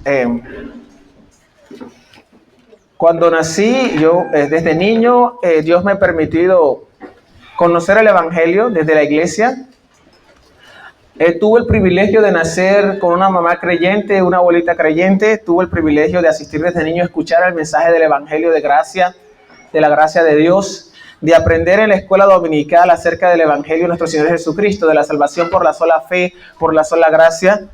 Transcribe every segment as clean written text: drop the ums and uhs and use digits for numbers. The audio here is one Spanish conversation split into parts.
Eh, Cuando nací, yo desde niño, Dios me ha permitido conocer el Evangelio desde la iglesia. Tuve el privilegio de nacer con una mamá creyente, una abuelita creyente. Tuve el privilegio de asistir desde niño a escuchar el mensaje del Evangelio de gracia, de la gracia de Dios, de aprender en la escuela dominical acerca del Evangelio de nuestro Señor Jesucristo, de la salvación por la sola fe, por la sola gracia.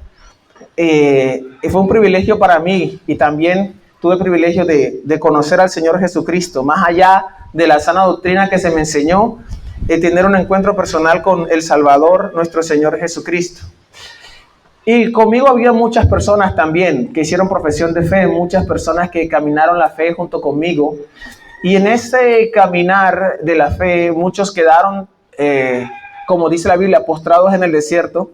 Fue un privilegio para mí, y también tuve el privilegio de conocer al Señor Jesucristo, más allá de la sana doctrina que se me enseñó, tener un encuentro personal con el Salvador, nuestro Señor Jesucristo. Y conmigo había muchas personas también que hicieron profesión de fe, muchas personas que caminaron la fe junto conmigo. Y en ese caminar de la fe, muchos quedaron, como dice la Biblia, postrados en el desierto.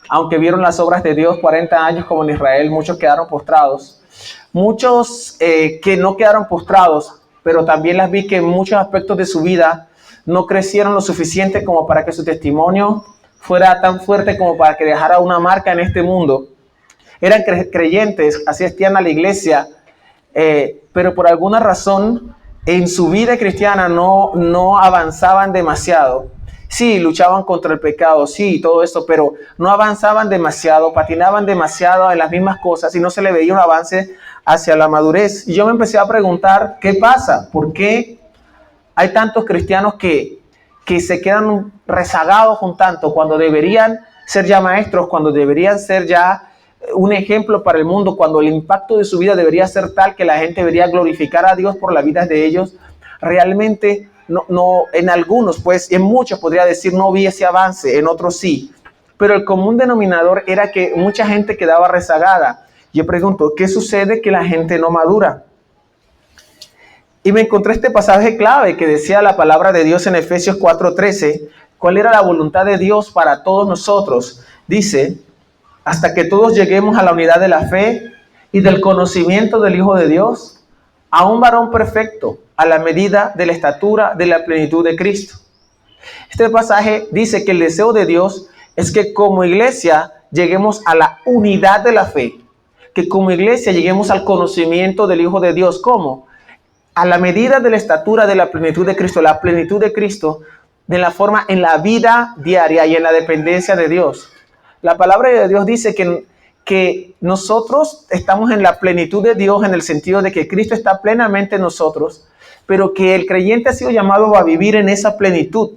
Aunque vieron las obras de Dios 40 años como en Israel, muchos quedaron postrados. Muchos que no quedaron postrados, pero también las vi que en muchos aspectos de su vida no crecieron lo suficiente como para que su testimonio fuera tan fuerte como para que dejara una marca en este mundo. Eran creyentes, asistían a la iglesia, pero por alguna razón en su vida cristiana no avanzaban demasiado. Sí, luchaban contra el pecado, sí, todo eso, pero no avanzaban demasiado, patinaban demasiado en las mismas cosas y no se le veía un avance hacia la madurez. Y yo me empecé a preguntar, ¿qué pasa? ¿Por qué hay tantos cristianos que se quedan rezagados un tanto cuando deberían ser ya maestros, cuando deberían ser ya un ejemplo para el mundo, cuando el impacto de su vida debería ser tal que la gente debería glorificar a Dios por la vida de ellos? Realmente no, en algunos, pues en muchos podría decir no vi ese avance, en otros sí, pero el común denominador era que mucha gente quedaba rezagada. Yo pregunto, ¿qué sucede que la gente no madura? Y me encontré este pasaje clave que decía la palabra de Dios en Efesios 4:13. ¿Cuál era la voluntad de Dios para todos nosotros? Dice, hasta que todos lleguemos a la unidad de la fe y del conocimiento del Hijo de Dios, a un varón perfecto, a la medida de la estatura de la plenitud de Cristo. Este pasaje dice que el deseo de Dios es que como iglesia lleguemos a la unidad de la fe, que como iglesia lleguemos al conocimiento del Hijo de Dios. ¿Cómo? A la medida de la estatura de la plenitud de Cristo, la plenitud de Cristo, de la forma en la vida diaria y en la dependencia de Dios. La palabra de Dios dice que nosotros estamos en la plenitud de Dios en el sentido de que Cristo está plenamente en nosotros, pero que el creyente ha sido llamado a vivir en esa plenitud,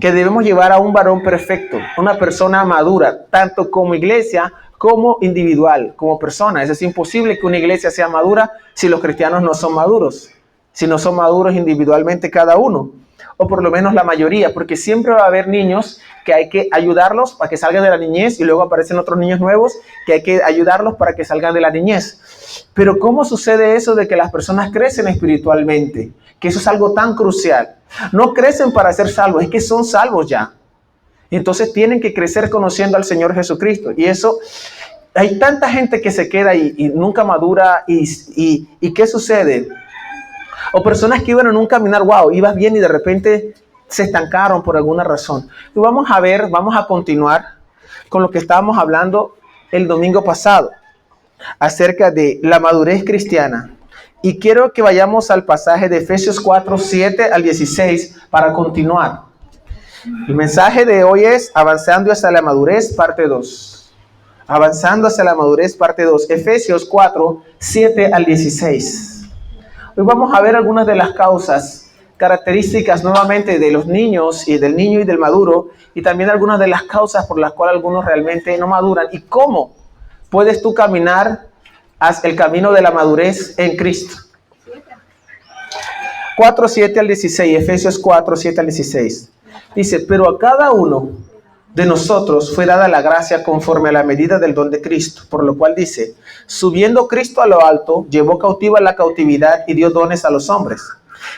que debemos llevar a un varón perfecto, una persona madura, tanto como iglesia como individual, como persona. Es imposible que una iglesia sea madura si los cristianos no son maduros, si no son maduros individualmente cada uno, o por lo menos la mayoría, porque siempre va a haber niños que hay que ayudarlos para que salgan de la niñez y luego aparecen otros niños nuevos que hay que ayudarlos para que salgan de la niñez. Pero ¿cómo sucede eso de que las personas crecen espiritualmente? Que eso es algo tan crucial. No crecen para ser salvos, es que son salvos ya. Entonces tienen que crecer conociendo al Señor Jesucristo. Y eso, hay tanta gente que se queda y nunca madura. ¿Y qué sucede? O personas que iban en un caminar, wow, ibas bien y de repente se estancaron por alguna razón. Y vamos a continuar con lo que estábamos hablando el domingo pasado, acerca de la madurez cristiana. Y quiero que vayamos al pasaje de Efesios 4, 7 al 16 para continuar. El mensaje de hoy es Avanzando hacia la madurez, parte 2. Avanzando hacia la madurez, parte 2. Efesios 4, 7 al 16. Hoy vamos a ver algunas de las causas, características nuevamente de los niños y del niño y del maduro, y también algunas de las causas por las cuales algunos realmente no maduran y cómo puedes tú caminar hacia el camino de la madurez en Cristo. 4, 7 al 16, Efesios 4, 7 al 16. Dice, pero a cada uno de nosotros fue dada la gracia conforme a la medida del don de Cristo, por lo cual dice, subiendo Cristo a lo alto, llevó cautiva la cautividad y dio dones a los hombres.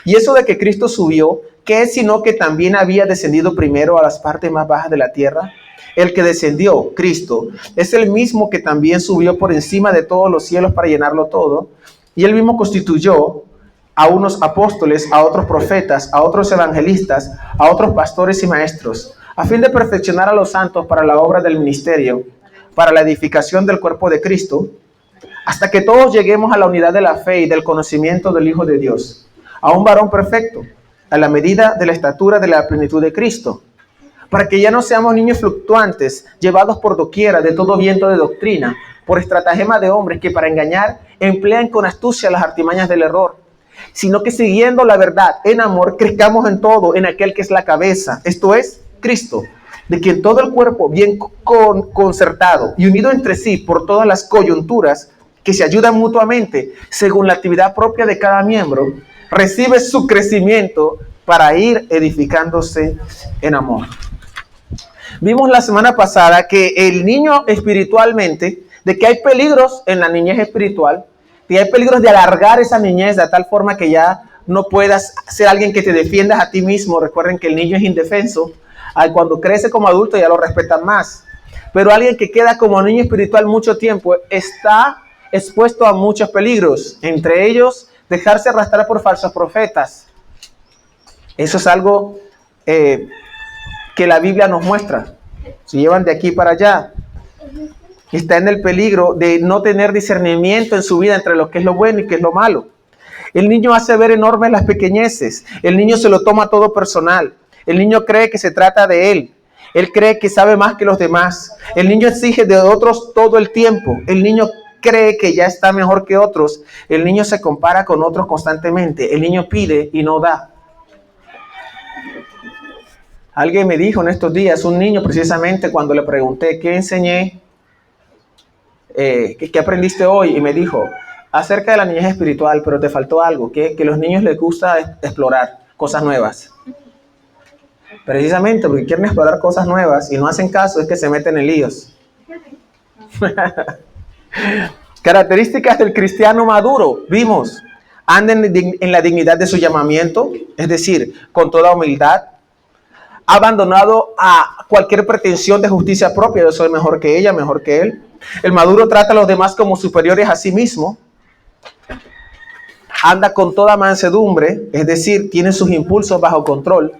Y eso de que Cristo subió, ¿qué es sino que también había descendido primero a las partes más bajas de la tierra? El que descendió, Cristo, es el mismo que también subió por encima de todos los cielos para llenarlo todo, y él mismo constituyó a unos apóstoles, a otros profetas, a otros evangelistas, a otros pastores y maestros, a fin de perfeccionar a los santos para la obra del ministerio, para la edificación del cuerpo de Cristo, hasta que todos lleguemos a la unidad de la fe y del conocimiento del Hijo de Dios, a un varón perfecto, a la medida de la estatura de la plenitud de Cristo, para que ya no seamos niños fluctuantes, llevados por doquiera de todo viento de doctrina, por estratagema de hombres que para engañar emplean con astucia las artimañas del error, sino que siguiendo la verdad en amor, crezcamos en todo en aquel que es la cabeza, esto es, Cristo, de quien todo el cuerpo bien concertado y unido entre sí por todas las coyunturas que se ayudan mutuamente según la actividad propia de cada miembro, recibe su crecimiento para ir edificándose en amor. Vimos la semana pasada que el niño espiritualmente, de que hay peligros en la niñez espiritual, y hay peligros de alargar esa niñez de tal forma que ya no puedas ser alguien que te defiendas a ti mismo. Recuerden que el niño es indefenso. Cuando crece como adulto ya lo respetan más. Pero alguien que queda como niño espiritual mucho tiempo está expuesto a muchos peligros. Entre ellos, dejarse arrastrar por falsos profetas. Eso es algo que la Biblia nos muestra. Se llevan de aquí para allá. Está en el peligro de no tener discernimiento en su vida entre lo que es lo bueno y qué es lo malo. El niño hace ver enormes las pequeñeces. El niño se lo toma todo personal. El niño cree que se trata de él. Él cree que sabe más que los demás. El niño exige de otros todo el tiempo. El niño cree que ya está mejor que otros. El niño se compara con otros constantemente. El niño pide y no da. Alguien me dijo en estos días, un niño precisamente, cuando le pregunté qué enseñé, ¿qué aprendiste hoy? Y me dijo, acerca de la niñez espiritual, pero te faltó algo, que a los niños les gusta explorar cosas nuevas. Precisamente porque quieren explorar cosas nuevas y no hacen caso, es que se meten en líos. Características del cristiano maduro, vimos, anden en la dignidad de su llamamiento, es decir, con toda humildad, ha abandonado a cualquier pretensión de justicia propia, yo soy mejor que ella, mejor que él. El maduro trata a los demás como superiores a sí mismo. Anda con toda mansedumbre, es decir, tiene sus impulsos bajo control.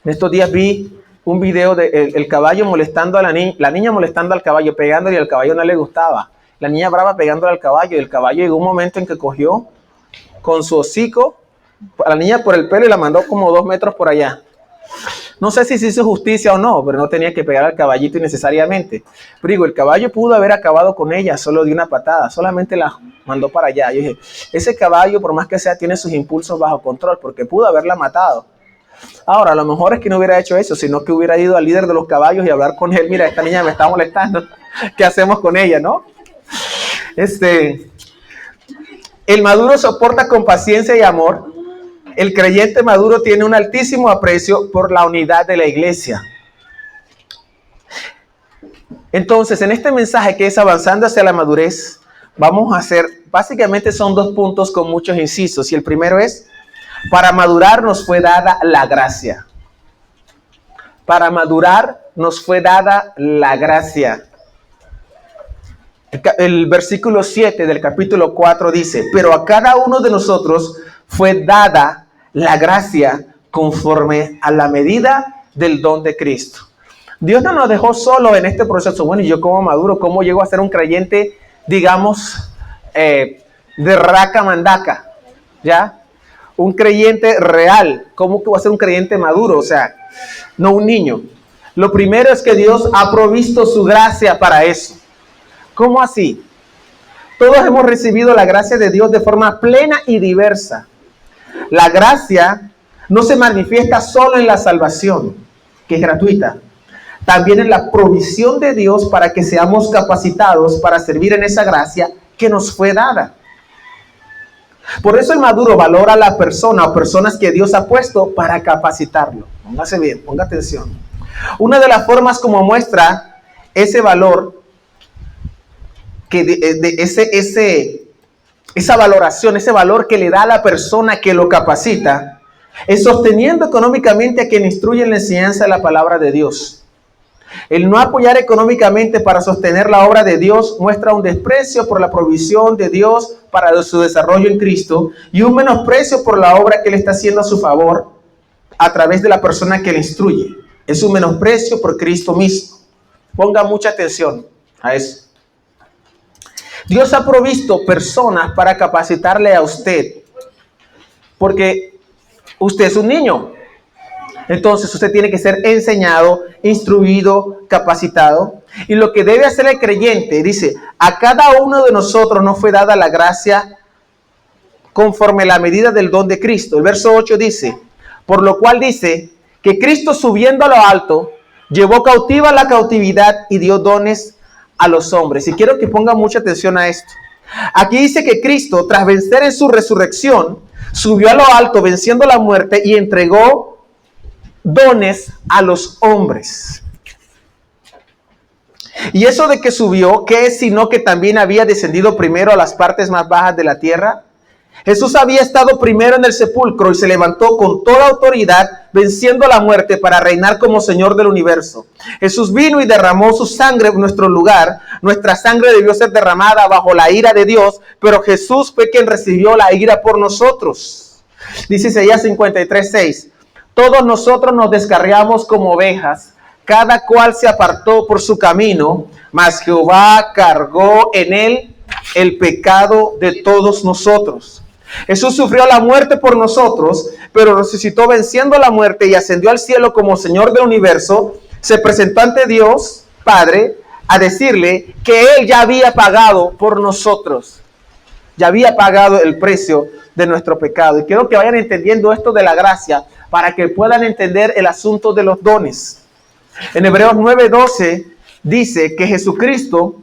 En estos días vi un video de el caballo molestando a la niña molestando al caballo, pegándole, y al caballo no le gustaba. La niña brava pegándole al caballo, y el caballo llegó un momento en que cogió con su hocico a la niña por el pelo y la mandó como 2 metros por allá. No sé si se hizo justicia o no, pero no tenía que pegar al caballito innecesariamente. Pero digo, el caballo pudo haber acabado con ella solo de una patada, solamente la mandó para allá. Yo dije, ese caballo, por más que sea, tiene sus impulsos bajo control, porque pudo haberla matado. Ahora, a lo mejor es que no hubiera hecho eso, sino que hubiera ido al líder de los caballos y hablar con él. Mira, esta niña me está molestando, ¿qué hacemos con ella, no? El maduro soporta con paciencia y amor. El creyente maduro tiene un altísimo aprecio por la unidad de la iglesia. Entonces, en este mensaje que es avanzando hacia la madurez, vamos a hacer, básicamente son 2 puntos con muchos incisos. Y el primero es, para madurar nos fue dada la gracia. Para madurar nos fue dada la gracia. El versículo 7 del capítulo 4 dice, pero a cada uno de nosotros fue dada la gracia conforme a la medida del don de Cristo. Dios no nos dejó solo en este proceso. Bueno, y yo como maduro, ¿cómo llego a ser un creyente, digamos, de raca mandaca? ¿Ya? Un creyente real. ¿Cómo que voy a ser un creyente maduro? O sea, no un niño. Lo primero es que Dios ha provisto su gracia para eso. ¿Cómo así? Todos hemos recibido la gracia de Dios de forma plena y diversa. La gracia no se manifiesta solo en la salvación, que es gratuita. También en la provisión de Dios para que seamos capacitados para servir en esa gracia que nos fue dada. Por eso el maduro valora a la persona o personas que Dios ha puesto para capacitarlo. Póngase bien, ponga atención. Una de las formas como muestra ese valor, esa valoración, ese valor que le da a la persona que lo capacita, es sosteniendo económicamente a quien instruye en la enseñanza de la palabra de Dios. El no apoyar económicamente para sostener la obra de Dios muestra un desprecio por la provisión de Dios para su desarrollo en Cristo y un menosprecio por la obra que Él está haciendo a su favor a través de la persona que le instruye. Es un menosprecio por Cristo mismo. Ponga mucha atención a eso. Dios ha provisto personas para capacitarle a usted, porque usted es un niño. Entonces usted tiene que ser enseñado, instruido, capacitado. Y lo que debe hacer el creyente, dice, a cada uno de nosotros nos fue dada la gracia conforme a la medida del don de Cristo. El verso 8 dice, por lo cual dice que Cristo subiendo a lo alto, llevó cautiva la cautividad y dio dones a los hombres. Y quiero que pongan mucha atención a esto. Aquí dice que Cristo, tras vencer en su resurrección, subió a lo alto venciendo la muerte y entregó dones a los hombres. Y eso de que subió, ¿qué es sino que también había descendido primero a las partes más bajas de la tierra? Jesús había estado primero en el sepulcro y se levantó con toda autoridad, venciendo la muerte para reinar como Señor del universo. Jesús vino y derramó su sangre en nuestro lugar. Nuestra sangre debió ser derramada bajo la ira de Dios, pero Jesús fue quien recibió la ira por nosotros. Dice Isaías 53:6. Todos nosotros nos descarriamos como ovejas, cada cual se apartó por su camino, mas Jehová cargó en él el pecado de todos nosotros. Jesús sufrió la muerte por nosotros, pero resucitó venciendo la muerte y ascendió al cielo como Señor del universo. Se presentó ante Dios Padre a decirle que Él ya había pagado por nosotros. Ya había pagado el precio de nuestro pecado. Y quiero que vayan entendiendo esto de la gracia para que puedan entender el asunto de los dones. En Hebreos 9:12 dice que Jesucristo,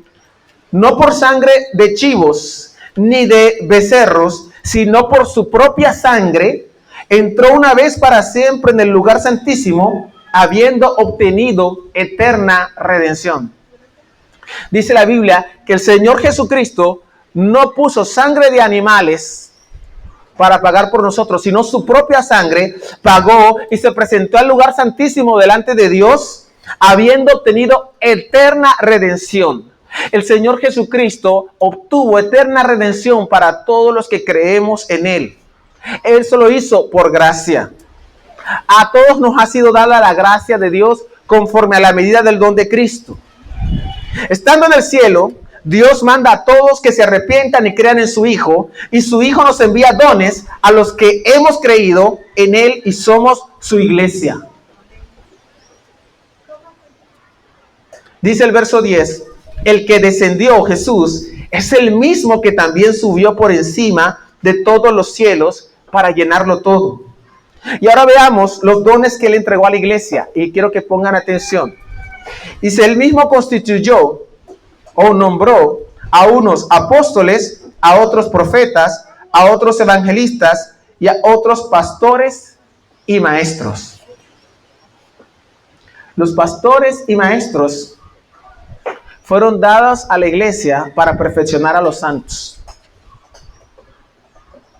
no por sangre de chivos ni de becerros, sino por su propia sangre, entró una vez para siempre en el lugar santísimo, habiendo obtenido eterna redención. Dice la Biblia que el Señor Jesucristo no puso sangre de animales para pagar por nosotros, sino su propia sangre pagó y se presentó al lugar santísimo delante de Dios, habiendo obtenido eterna redención. El Señor Jesucristo obtuvo eterna redención para todos los que creemos en Él. Él se lo hizo por gracia. A todos nos ha sido dada la gracia de Dios conforme a la medida del don de Cristo. Estando en el cielo, Dios manda a todos que se arrepientan y crean en su Hijo, y su Hijo nos envía dones a los que hemos creído en Él y somos su iglesia. Dice el verso 10, el que descendió, Jesús, es el mismo que también subió por encima de todos los cielos para llenarlo todo. Y ahora veamos los dones que Él entregó a la iglesia, y quiero que pongan atención. Dice, Él mismo constituyó o nombró a unos apóstoles, a otros profetas, a otros evangelistas y a otros pastores y maestros. Los pastores y maestros fueron dados a la iglesia para perfeccionar a los santos,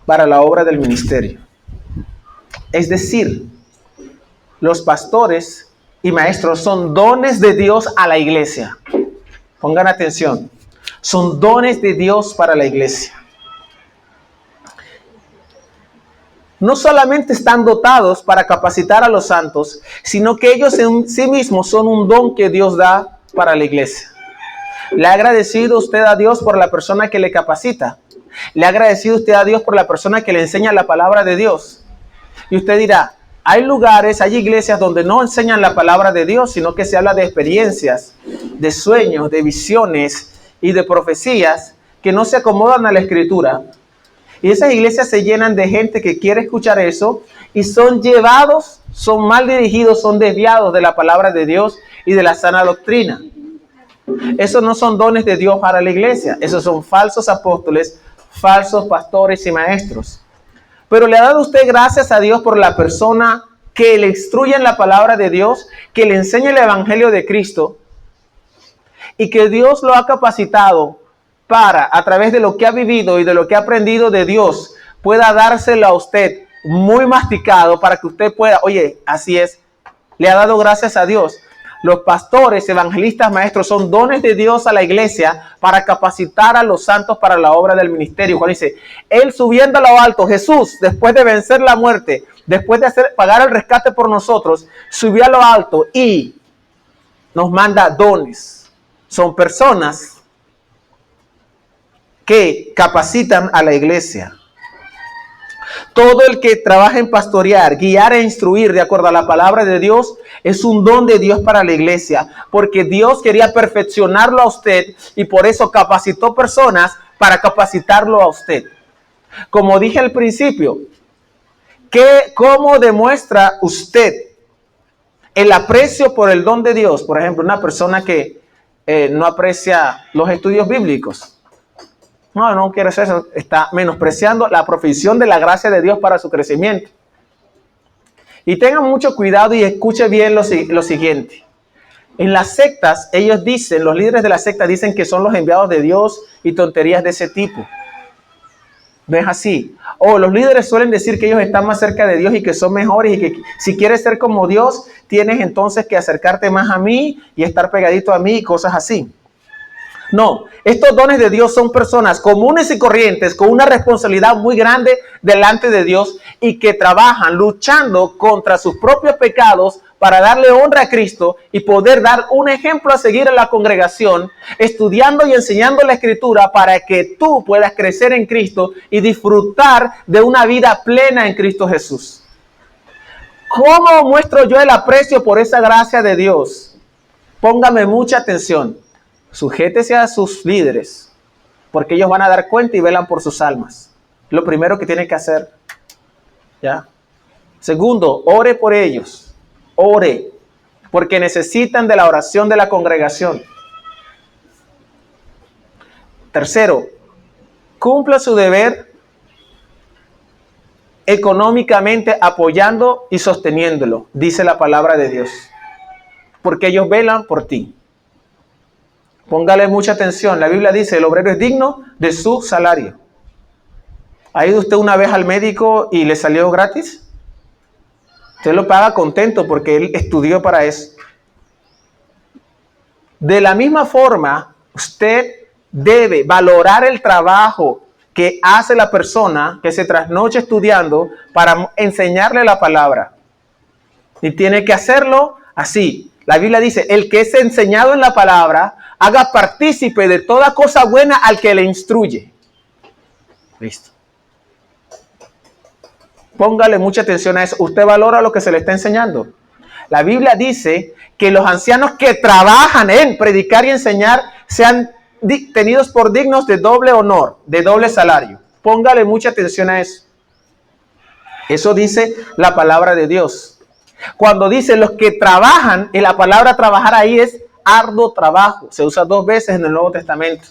para la obra del ministerio. Es decir, los pastores y maestros son dones de Dios a la iglesia. Pongan atención, son dones de Dios para la iglesia. No solamente están dotados para capacitar a los santos, sino que ellos en sí mismos son un don que Dios da para la iglesia. ¿Le ha agradecido usted a Dios por la persona que le capacita? ¿Le ha agradecido usted a Dios por la persona que le enseña la palabra de Dios? Y usted dirá, hay lugares, hay iglesias donde no enseñan la palabra de Dios, sino que se habla de experiencias, de sueños, de visiones y de profecías que no se acomodan a la escritura. Y esas iglesias se llenan de gente que quiere escuchar eso y son llevados, son mal dirigidos, son desviados de la palabra de Dios y de la sana doctrina. Esos no son dones de Dios para la iglesia. Esos son falsos apóstoles, falsos pastores y maestros. Pero le ha dado usted gracias a Dios por la persona que le instruye en la palabra de Dios, que le enseña el evangelio de Cristo y que Dios lo ha capacitado para, a través de lo que ha vivido y de lo que ha aprendido de Dios, pueda dárselo a usted muy masticado para que usted pueda, oye, así es, le ha dado gracias a Dios. Los pastores, evangelistas, maestros son dones de Dios a la iglesia para capacitar a los santos para la obra del ministerio. Juan dice, Él subiendo a lo alto, Jesús, después de vencer la muerte, después de pagar el rescate por nosotros, subió a lo alto y nos manda dones. Son personas que capacitan a la iglesia. Todo el que trabaja en pastorear, guiar e instruir de acuerdo a la palabra de Dios es un don de Dios para la iglesia, porque Dios quería perfeccionarlo a usted y por eso capacitó personas para capacitarlo a usted. Como dije al principio, ¿cómo demuestra usted el aprecio por el don de Dios? Por ejemplo, una persona que no aprecia los estudios bíblicos. No quiere hacer eso. Está menospreciando la provisión de la gracia de Dios para su crecimiento. Y tengan mucho cuidado y escuche bien lo siguiente. En las sectas, ellos dicen, los líderes de la secta dicen que son los enviados de Dios y tonterías de ese tipo. ¿Ves así? O los líderes suelen decir que ellos están más cerca de Dios y que son mejores y que si quieres ser como Dios, tienes entonces que acercarte más a mí y estar pegadito a mí y cosas así. No, estos dones de Dios son personas comunes y corrientes con una responsabilidad muy grande delante de Dios y que trabajan luchando contra sus propios pecados para darle honra a Cristo y poder dar un ejemplo a seguir en la congregación, estudiando y enseñando la Escritura para que tú puedas crecer en Cristo y disfrutar de una vida plena en Cristo Jesús. ¿Cómo muestro yo el aprecio por esa gracia de Dios? Póngame mucha atención. Sujétese a sus líderes, porque ellos van a dar cuenta y velan por sus almas. Lo primero que tiene que hacer. ¿Ya? Segundo, ore por ellos. Ore, porque necesitan de la oración de la congregación. Tercero, cumpla su deber económicamente apoyando y sosteniéndolo, dice la palabra de Dios, porque ellos velan por ti. Póngale mucha atención. La Biblia dice, el obrero es digno de su salario. ¿Ha ido usted una vez al médico y le salió gratis? Usted lo paga contento porque él estudió para eso. De la misma forma, usted debe valorar el trabajo que hace la persona que se trasnocha estudiando para enseñarle la palabra. Y tiene que hacerlo así. La Biblia dice, el que es enseñado en la palabra, haga partícipe de toda cosa buena al que le instruye. Listo. Póngale mucha atención a eso. Usted valora lo que se le está enseñando. La Biblia dice que los ancianos que trabajan en predicar y enseñar sean tenidos por dignos de doble honor, de doble salario. Póngale mucha atención a eso. Eso dice la palabra de Dios. Cuando dice los que trabajan, y la palabra trabajar ahí es arduo trabajo. Se usa 2 veces en el Nuevo Testamento.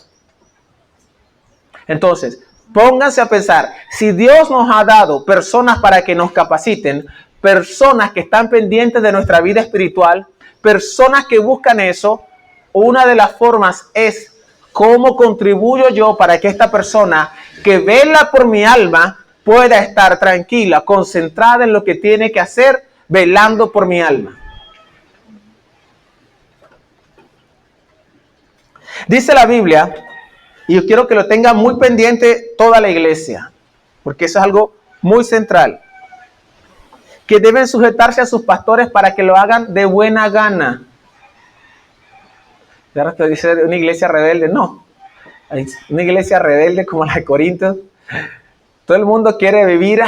Entonces, pónganse a pensar, si Dios nos ha dado personas para que nos capaciten, personas que están pendientes de nuestra vida espiritual, personas que buscan eso, una de las formas es cómo contribuyo yo para que esta persona que vela por mi alma pueda estar tranquila, concentrada en lo que tiene que hacer, velando por mi alma. Dice la Biblia, y yo quiero que lo tenga muy pendiente toda la iglesia, porque eso es algo muy central, que deben sujetarse a sus pastores para que lo hagan de buena gana. Y ahora te dice una iglesia rebelde, no, una iglesia rebelde como la de Corintios. Todo el mundo quiere vivir,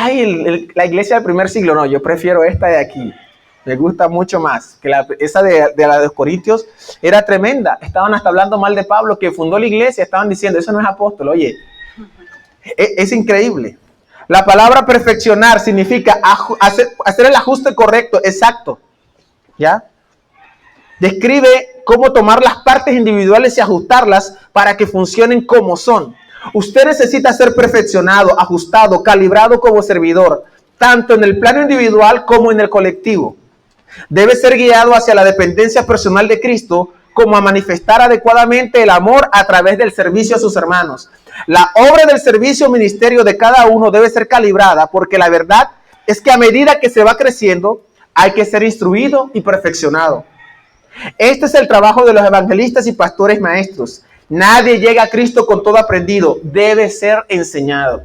la iglesia del primer siglo. No, yo prefiero esta de aquí. Me gusta mucho más. Que esa de la de los Corintios era tremenda. Estaban hasta hablando mal de Pablo, que fundó la iglesia. Estaban diciendo, eso no es apóstol. Oye, es increíble. La palabra perfeccionar significa hacer el ajuste correcto, exacto. ¿Ya? Describe cómo tomar las partes individuales y ajustarlas para que funcionen como son. Usted necesita ser perfeccionado, ajustado, calibrado como servidor, tanto en el plano individual como en el colectivo. Debe ser guiado hacia la dependencia personal de Cristo, como a manifestar adecuadamente el amor a través del servicio a sus hermanos. La obra del servicio o ministerio de cada uno debe ser calibrada, porque la verdad es que a medida que se va creciendo, hay que ser instruido y perfeccionado. Este es el trabajo de los evangelistas y pastores maestros. Nadie llega a Cristo con todo aprendido. Debe ser enseñado.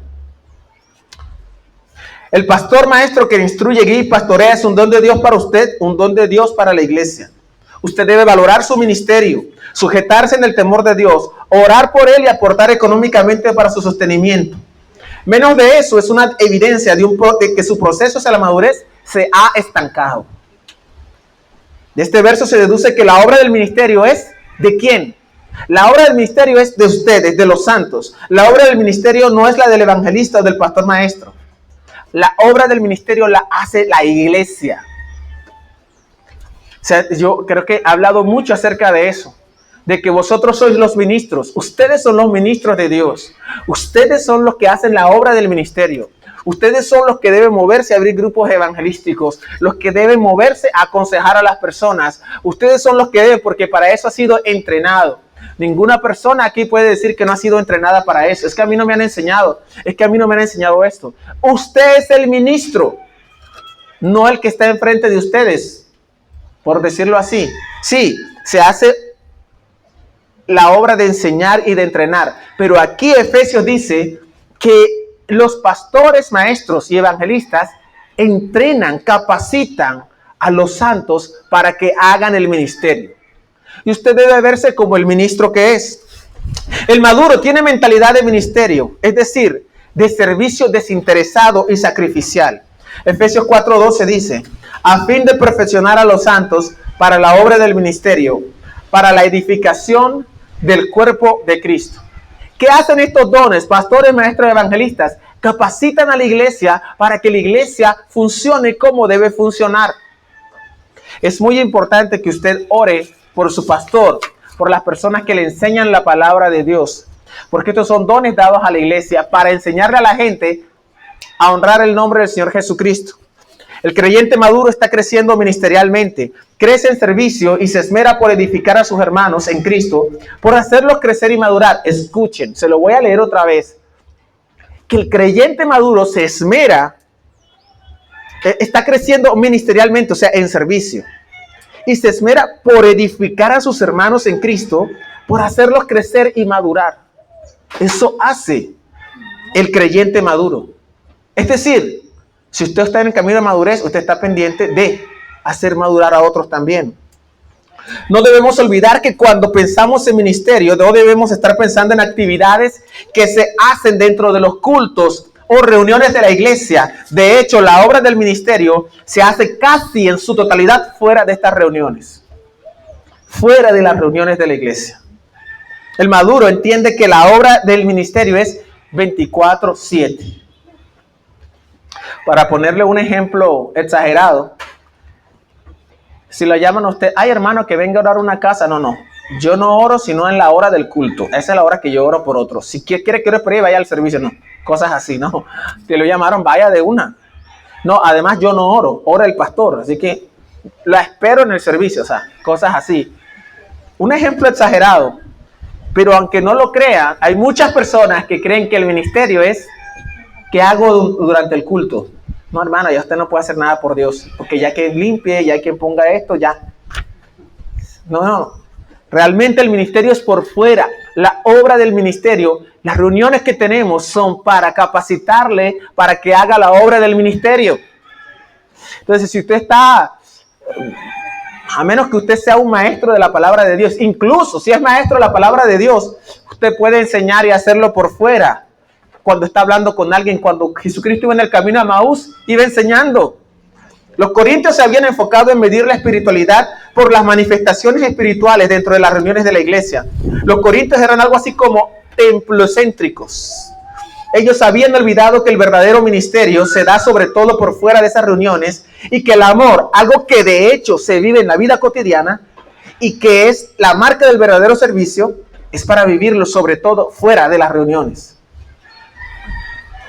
El pastor maestro que instruye, guía y pastorea es un don de Dios para usted, un don de Dios para la iglesia. Usted debe valorar su ministerio, sujetarse en el temor de Dios, orar por él y aportar económicamente para su sostenimiento. Menos de eso es una evidencia de que su proceso hacia la madurez se ha estancado. De este verso se deduce que la obra del ministerio es ¿de quién? La obra del ministerio es de ustedes, de los santos. La obra del ministerio no es la del evangelista o del pastor maestro. La obra del ministerio la hace la iglesia. O sea, yo creo que he hablado mucho acerca de eso, de que vosotros sois los ministros. Ustedes son los ministros de Dios. Ustedes son los que hacen la obra del ministerio. Ustedes son los que deben moverse a abrir grupos evangelísticos, los que deben moverse a aconsejar a las personas. Ustedes son los que deben, porque para eso ha sido entrenado. Ninguna persona aquí puede decir que no ha sido entrenada para eso. Es que a mí no me han enseñado. Es que a mí no me han enseñado esto. Usted es el ministro, no el que está enfrente de ustedes, por decirlo así. Sí, se hace la obra de enseñar y de entrenar. Pero aquí Efesios dice que los pastores, maestros y evangelistas entrenan, capacitan a los santos para que hagan el ministerio. Y usted debe verse como el ministro que es. El maduro tiene mentalidad de ministerio, es decir, de servicio desinteresado y sacrificial. Efesios 4:12 dice, a fin de perfeccionar a los santos para la obra del ministerio, para la edificación del cuerpo de Cristo. ¿Qué hacen estos dones, pastores, maestros, evangelistas? Capacitan a la iglesia para que la iglesia funcione como debe funcionar. Es muy importante que usted ore por su pastor, por las personas que le enseñan la palabra de Dios, porque estos son dones dados a la iglesia para enseñarle a la gente a honrar el nombre del Señor Jesucristo. El creyente maduro está creciendo ministerialmente, crece en servicio y se esmera por edificar a sus hermanos en Cristo, por hacerlos crecer y madurar. Escuchen, se lo voy a leer otra vez. Que el creyente maduro se esmera, está creciendo ministerialmente, o sea, en servicio. Y se esmera por edificar a sus hermanos en Cristo, por hacerlos crecer y madurar. Eso hace el creyente maduro. Es decir, si usted está en el camino de madurez, usted está pendiente de hacer madurar a otros también. No debemos olvidar que cuando pensamos en ministerio, no debemos estar pensando en actividades que se hacen dentro de los cultos o reuniones de la iglesia. De hecho, la obra del ministerio se hace casi en su totalidad fuera de estas reuniones. Fuera de las reuniones de la iglesia. El maduro entiende que la obra del ministerio es 24/7. Para ponerle un ejemplo exagerado, si lo llaman a usted, ay hermano, que venga a orar una casa. No, yo no oro sino en la hora del culto. Esa es la hora que yo oro por otros. Si quiere que ore por ahí, vaya al servicio. No, cosas así, no. Si lo llamaron, vaya de una. No, además yo no oro, ora el pastor. Así que la espero en el servicio, o sea, cosas así. Un ejemplo exagerado, pero aunque no lo crea, hay muchas personas que creen que el ministerio es ¿qué hago durante el culto? No, hermano, ya usted no puede hacer nada por Dios, porque ya que limpie, ya que ponga esto, ya. No. Realmente el ministerio es por fuera. La obra del ministerio, las reuniones que tenemos son para capacitarle, para que haga la obra del ministerio. Entonces, si usted está, a menos que usted sea un maestro de la palabra de Dios, incluso si es maestro de la palabra de Dios, usted puede enseñar y hacerlo por fuera. Cuando está hablando con alguien, cuando Jesucristo iba en el camino a Emaús, iba enseñando. Los corintios se habían enfocado en medir la espiritualidad por las manifestaciones espirituales dentro de las reuniones de la iglesia. Los corintios eran algo así como templocéntricos. Ellos habían olvidado que el verdadero ministerio se da sobre todo por fuera de esas reuniones y que el amor, algo que de hecho se vive en la vida cotidiana y que es la marca del verdadero servicio, es para vivirlo sobre todo fuera de las reuniones.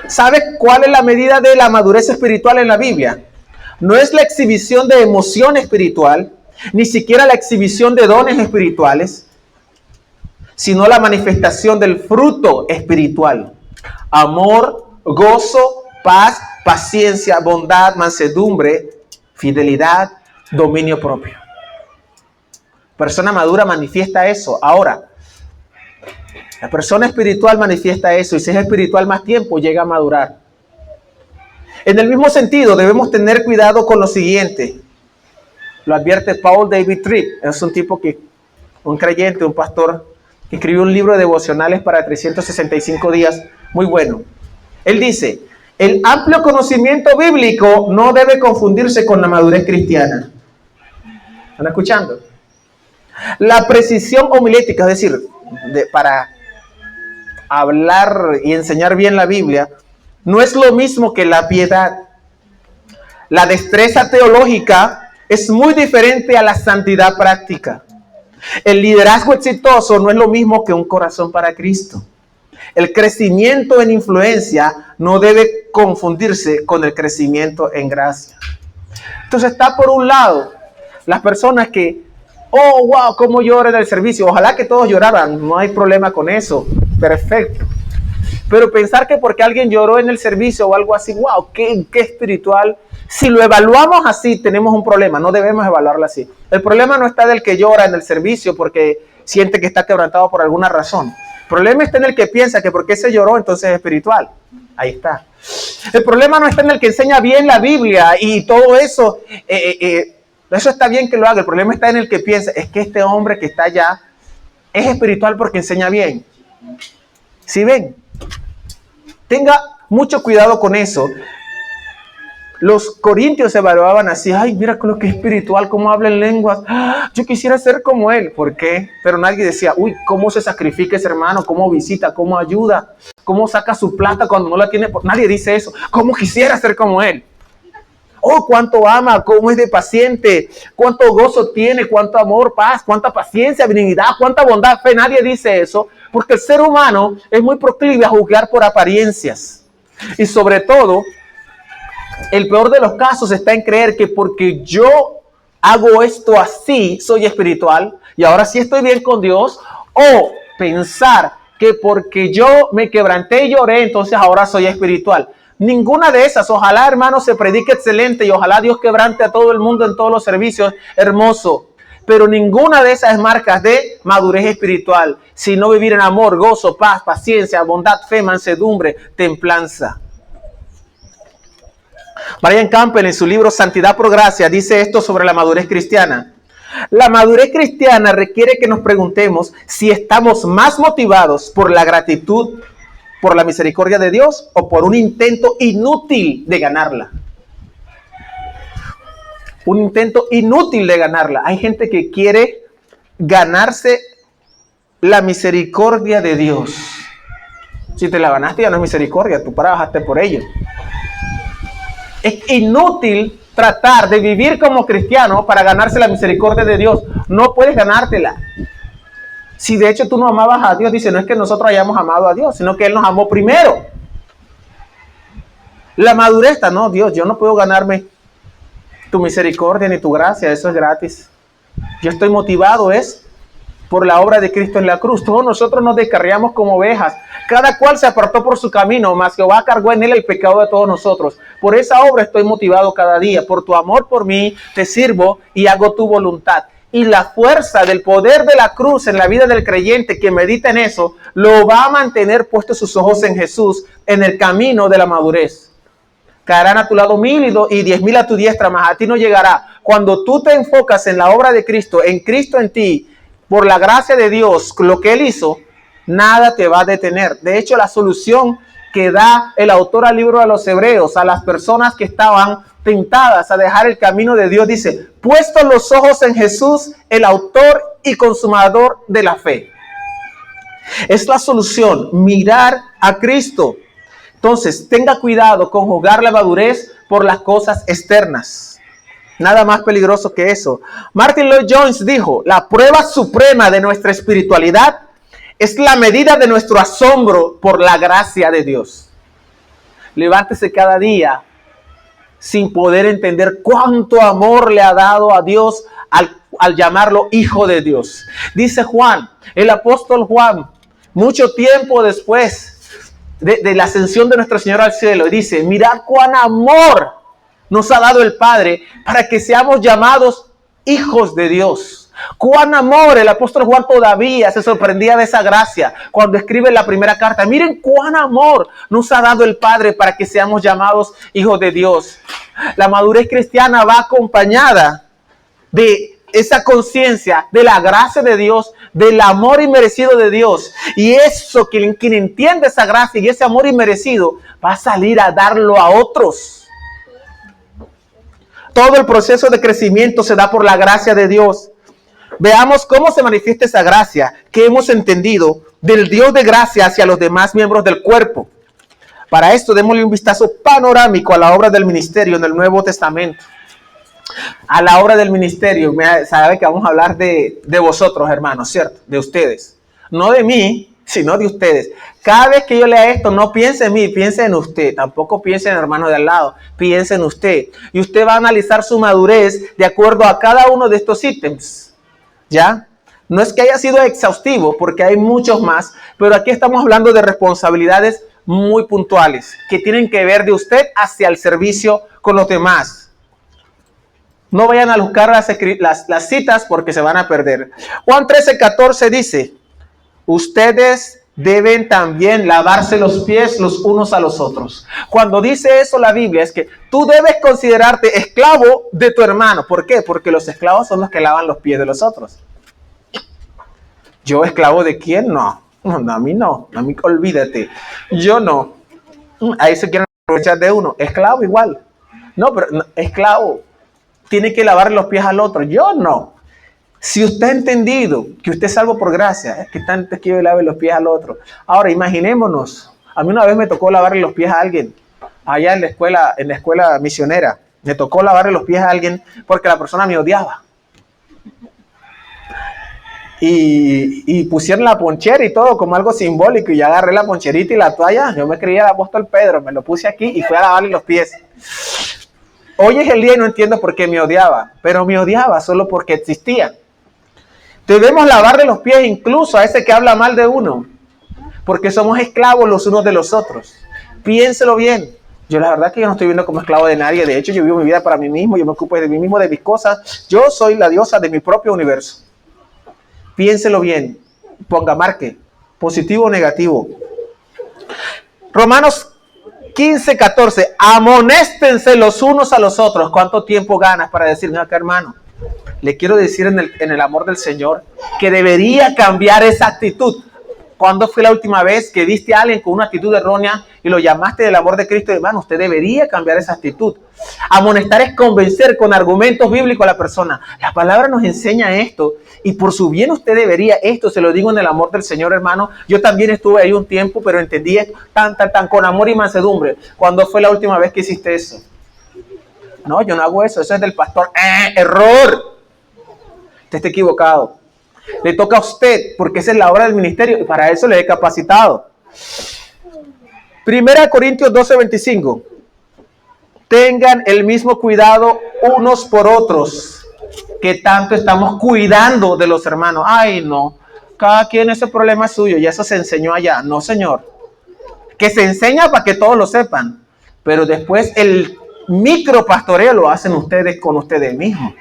¿Sabe cuál es la medida de la madurez espiritual en la Biblia? No es la exhibición de emoción espiritual, ni siquiera la exhibición de dones espirituales, sino la manifestación del fruto espiritual. Amor, gozo, paz, paciencia, bondad, mansedumbre, fidelidad, dominio propio. Persona madura manifiesta eso. Ahora, la persona espiritual manifiesta eso y si es espiritual más tiempo llega a madurar. En el mismo sentido debemos tener cuidado con lo siguiente. Lo advierte Paul David Tripp. Es un tipo un creyente, un pastor, que escribió un libro de devocionales para 365 días, muy bueno. Él dice, el amplio conocimiento bíblico no debe confundirse con la madurez cristiana. ¿Están escuchando? La precisión homilética, es decir, para hablar y enseñar bien la Biblia, no es lo mismo que la piedad. La destreza teológica es muy diferente a la santidad práctica. El liderazgo exitoso no es lo mismo que un corazón para Cristo. El crecimiento en influencia no debe confundirse con el crecimiento en gracia. Entonces está por un lado las personas que, oh, wow, cómo llora en el servicio. Ojalá que todos lloraran, no hay problema con eso, perfecto. Pero pensar que porque alguien lloró en el servicio o algo así, wow, qué espiritual. Si lo evaluamos así, tenemos un problema, no debemos evaluarlo así. El problema no está del que llora en el servicio porque siente que está quebrantado por alguna razón. El problema está en el que piensa que porque se lloró, entonces es espiritual. Ahí está. El problema no está en el que enseña bien la Biblia y todo eso. Eso está bien que lo haga. El problema está en el que piensa, es que este hombre que está allá es espiritual porque enseña bien. ¿Sí ven? Tenga mucho cuidado con eso. Los corintios se evaluaban así, ay, mira lo que es espiritual, cómo habla en lenguas, yo quisiera ser como él. ¿Por qué? Pero nadie decía, uy, cómo se sacrifica ese hermano, cómo visita, cómo ayuda, cómo saca su plata cuando no la tiene. Nadie dice eso, cómo quisiera ser como él. Oh, cuánto ama, cómo es de paciente, cuánto gozo tiene, cuánto amor, paz, cuánta paciencia, benignidad, cuánta bondad, fe. Nadie dice eso, porque el ser humano es muy proclive a juzgar por apariencias. Y sobre todo, el peor de los casos está en creer que porque yo hago esto así, soy espiritual y ahora sí estoy bien con Dios, o pensar que porque yo me quebranté y lloré, entonces ahora soy espiritual. Ninguna de esas. Ojalá, hermano, se predique excelente y ojalá Dios quebrante a todo el mundo en todos los servicios, hermoso. Pero ninguna de esas marcas de madurez espiritual, sino vivir en amor, gozo, paz, paciencia, bondad, fe, mansedumbre, templanza. Brian Campbell en su libro Santidad por Gracia dice esto sobre la madurez cristiana. La madurez cristiana requiere que nos preguntemos si estamos más motivados por la gratitud, por la misericordia de Dios o por un intento inútil de ganarla. Un intento inútil de ganarla. Hay gente que quiere ganarse la misericordia de Dios. Si te la ganaste ya no es misericordia, tú trabajaste por ello. Es inútil tratar de vivir como cristiano para ganarse la misericordia de Dios. No puedes ganártela. Si de hecho tú no amabas a Dios, dice, no es que nosotros hayamos amado a Dios, sino que Él nos amó primero. La madurez está, no, Dios, yo no puedo ganarme tu misericordia ni tu gracia, eso es gratis. Yo estoy motivado, por la obra de Cristo en la cruz. Todos nosotros nos descarriamos como ovejas. Cada cual se apartó por su camino, mas Jehová cargó en él el pecado de todos nosotros. Por esa obra estoy motivado cada día. Por tu amor por mí te sirvo y hago tu voluntad. Y la fuerza del poder de la cruz en la vida del creyente que medita en eso, lo va a mantener puesto sus ojos en Jesús, en el camino de la madurez. Caerán a tu lado 1000 y 10,000 a tu diestra, mas a ti no llegará. Cuando tú te enfocas en la obra de Cristo en ti, por la gracia de Dios, lo que Él hizo, nada te va a detener. De hecho, la solución que da el autor al libro de los Hebreos a las personas que estaban tentadas a dejar el camino de Dios, dice, puestos los ojos en Jesús, el autor y consumador de la fe. Es la solución, mirar a Cristo. Entonces, tenga cuidado con juzgar la madurez por las cosas externas. Nada más peligroso que eso. Martin Lloyd-Jones dijo, la prueba suprema de nuestra espiritualidad es la medida de nuestro asombro por la gracia de Dios. Levántese cada día sin poder entender cuánto amor le ha dado a Dios al llamarlo hijo de Dios. Dice Juan, el apóstol Juan, mucho tiempo después de la ascensión de nuestro Señor al cielo, dice, mirad cuán amor nos ha dado el Padre para que seamos llamados hijos de Dios. Cuán amor, el apóstol Juan todavía se sorprendía de esa gracia cuando escribe la primera carta. Miren cuán amor nos ha dado el Padre para que seamos llamados hijos de Dios. La madurez cristiana va acompañada de esa conciencia de la gracia de Dios, del amor inmerecido de Dios. Y eso, quien entiende esa gracia y ese amor inmerecido, va a salir a darlo a otros. Todo el proceso de crecimiento se da por la gracia de Dios. Veamos cómo se manifiesta esa gracia que hemos entendido del Dios de gracia hacia los demás miembros del cuerpo. Para esto, démosle un vistazo panorámico a la obra del ministerio en el Nuevo Testamento. A la obra del ministerio, sabe que vamos a hablar de vosotros, hermanos, ¿cierto? De ustedes. No de mí, sino de ustedes. Cada vez que yo lea esto, no piense en mí, piense en usted. Tampoco piense en el hermano de al lado, piense en usted. Y usted va a analizar su madurez de acuerdo a cada uno de estos ítems. ¿Ya? No es que haya sido exhaustivo, porque hay muchos más, pero aquí estamos hablando de responsabilidades muy puntuales que tienen que ver de usted hacia el servicio con los demás. No vayan a buscar las citas porque se van a perder. Juan 13:14 dice, ustedes deben también lavarse los pies los unos a los otros. Cuando dice eso la Biblia es que tú debes considerarte esclavo de tu hermano. ¿Por qué? Porque los esclavos son los que lavan los pies de los otros. ¿Yo esclavo de quién? No, a mí no, a mí olvídate. Yo no. Ahí se quieren aprovechar de uno. Esclavo igual. No, pero no, esclavo tiene que lavar los pies al otro. Yo no. Si usted ha entendido que usted es salvo por gracia, es que tanto que yo lave los pies al otro. Ahora, imaginémonos. A mí una vez me tocó lavarle los pies a alguien allá en la escuela misionera. Me tocó lavarle los pies a alguien porque la persona me odiaba. Y pusieron la ponchera y todo como algo simbólico. Y yo agarré la poncherita y la toalla. Yo me creía el apóstol Pedro. Me lo puse aquí y fui a lavarle los pies. Hoy es el día y no entiendo por qué me odiaba. Pero me odiaba solo porque existía. Debemos lavarle los pies incluso a ese que habla mal de uno. Porque somos esclavos los unos de los otros. Piénselo bien. Yo la verdad que yo no estoy viendo como esclavo de nadie. De hecho, yo vivo mi vida para mí mismo. Yo me ocupo de mí mismo, de mis cosas. Yo soy la diosa de mi propio universo. Piénselo bien. Ponga, marque. Positivo o negativo. Romanos 15:14. Amonéstense los unos a los otros. ¿Cuánto tiempo ganas para decirme acá, hermano? Le quiero decir en el amor del Señor que debería cambiar esa actitud. ¿Cuándo fue la última vez que viste a alguien con una actitud errónea y lo llamaste del amor de Cristo? Hermano, usted debería cambiar esa actitud. Amonestar es convencer con argumentos bíblicos a la persona. La palabra nos enseña esto y por su bien usted debería esto. Se lo digo en el amor del Señor, hermano. Yo también estuve ahí un tiempo, pero entendí tan con amor y mansedumbre. ¿Cuándo fue la última vez que hiciste eso? No, yo no hago eso. Eso es del pastor. ¡Error! Usted está equivocado. Le toca a usted, porque esa es la obra del ministerio, y para eso le he capacitado. 1 Corintios 12:25. Tengan el mismo cuidado unos por otros, que tanto estamos cuidando de los hermanos. Ay, no. Cada quien ese problema es suyo, y eso se enseñó allá. No, señor. Que se enseña para que todos lo sepan, pero después el micropastoreo lo hacen ustedes con ustedes mismos.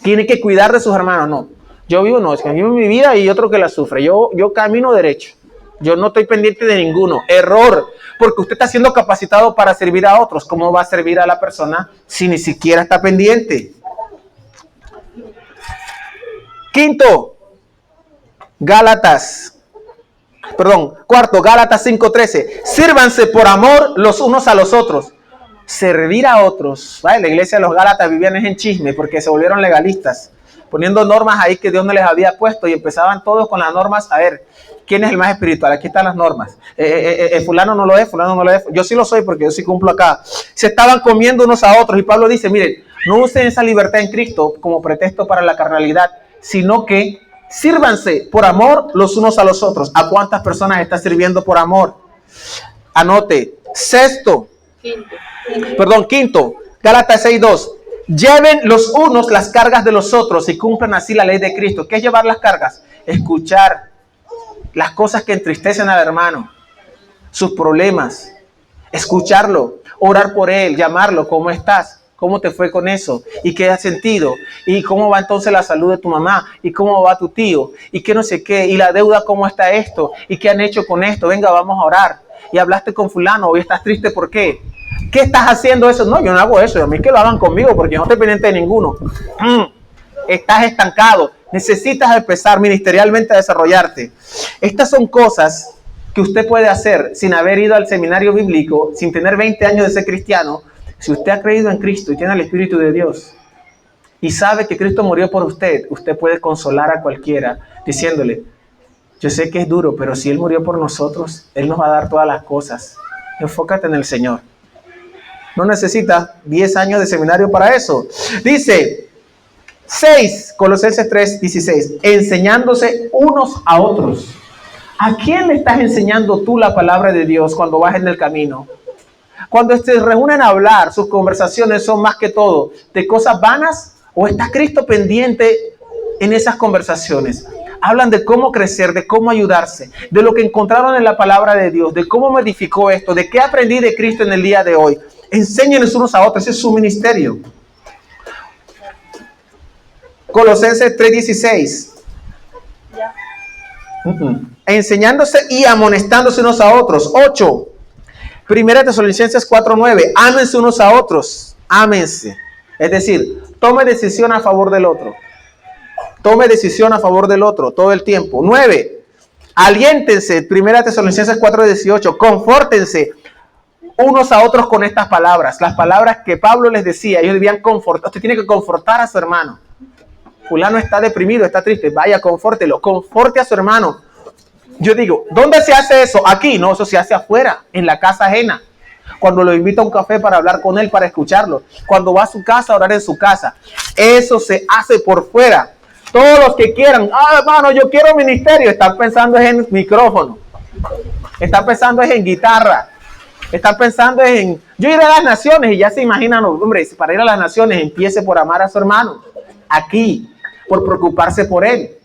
Tiene que cuidar de sus hermanos, no. Yo vivo mi vida y otro que la sufre. Yo camino derecho. Yo no estoy pendiente de ninguno. Error, porque usted está siendo capacitado para servir a otros. ¿Cómo va a servir a la persona si ni siquiera está pendiente? Cuarto, Gálatas 5:13. Sírvanse por amor los unos a los otros. Servir a otros. ¿Vale? La iglesia de los Gálatas vivían en chisme porque se volvieron legalistas, poniendo normas ahí que Dios no les había puesto y empezaban todos con las normas. A ver, ¿quién es el más espiritual? Aquí están las normas. Fulano no lo es, fulano no lo es. Yo sí lo soy porque yo sí cumplo acá. Se estaban comiendo unos a otros y Pablo dice, miren, no usen esa libertad en Cristo como pretexto para la carnalidad, sino que sírvanse por amor los unos a los otros. ¿A cuántas personas está sirviendo por amor? Anote. Quinto, Gálatas 6:2. Lleven los unos las cargas de los otros y cumplan así la ley de Cristo. ¿Qué es llevar las cargas? Escuchar las cosas que entristecen al hermano, sus problemas, escucharlo, orar por él, llamarlo, ¿cómo estás? ¿Cómo te fue con eso? ¿Y qué has sentido? ¿Y cómo va entonces la salud de tu mamá? ¿Y cómo va tu tío? ¿Y qué no sé qué? ¿Y la deuda cómo está esto? ¿Y qué han hecho con esto? Venga, vamos a orar. Y hablaste con fulano, hoy estás triste, ¿por qué? ¿Qué estás haciendo eso? No, yo no hago eso. A mí que lo hagan conmigo porque yo no estoy pendiente de ninguno. Estás estancado. Necesitas empezar ministerialmente a desarrollarte. Estas son cosas que usted puede hacer sin haber ido al seminario bíblico, sin tener 20 años de ser cristiano. Si usted ha creído en Cristo y tiene el Espíritu de Dios y sabe que Cristo murió por usted, usted puede consolar a cualquiera diciéndole, yo sé que es duro, pero si Él murió por nosotros, Él nos va a dar todas las cosas. Enfócate en el Señor. No necesitas 10 años de seminario para eso. Dice 6, Colosenses 3:16, enseñándose unos a otros. ¿A quién le estás enseñando tú la palabra de Dios cuando vas en el camino? Cuando se reúnen a hablar, sus conversaciones son más que todo de cosas vanas, ¿o está Cristo pendiente en esas conversaciones? Hablan de cómo crecer, de cómo ayudarse, de lo que encontraron en la palabra de Dios, de cómo me edificó esto, de qué aprendí de Cristo en el día de hoy. Enséñenos unos a otros, ese es su ministerio. Colosenses 3:16. Enseñándose y amonestándose unos a otros. 8. Primera Tesalonicenses 4:9. Ámense unos a otros. Ámense. Es decir, tome decisión a favor del otro. Tome decisión a favor del otro todo el tiempo. 9. Aliéntense. Primera Tesalonicenses 4:18. Confórtense unos a otros con estas palabras. Las palabras que Pablo les decía. Ellos debían confortar. Usted tiene que confortar a su hermano. Fulano está deprimido, está triste. Vaya, confórtelo. Conforte a su hermano. Yo digo, ¿dónde se hace eso? Aquí. No, eso se hace afuera, en la casa ajena. Cuando lo invita a un café para hablar con él, para escucharlo. Cuando va a su casa, a orar en su casa. Eso se hace por fuera. Todos los que quieran, hermano, yo quiero ministerio. Están pensando en micrófono. Están pensando en guitarra. Están pensando en, yo iré a las naciones. Y ya se imaginan, hombre, para ir a las naciones, empiece por amar a su hermano. Aquí, por preocuparse por él.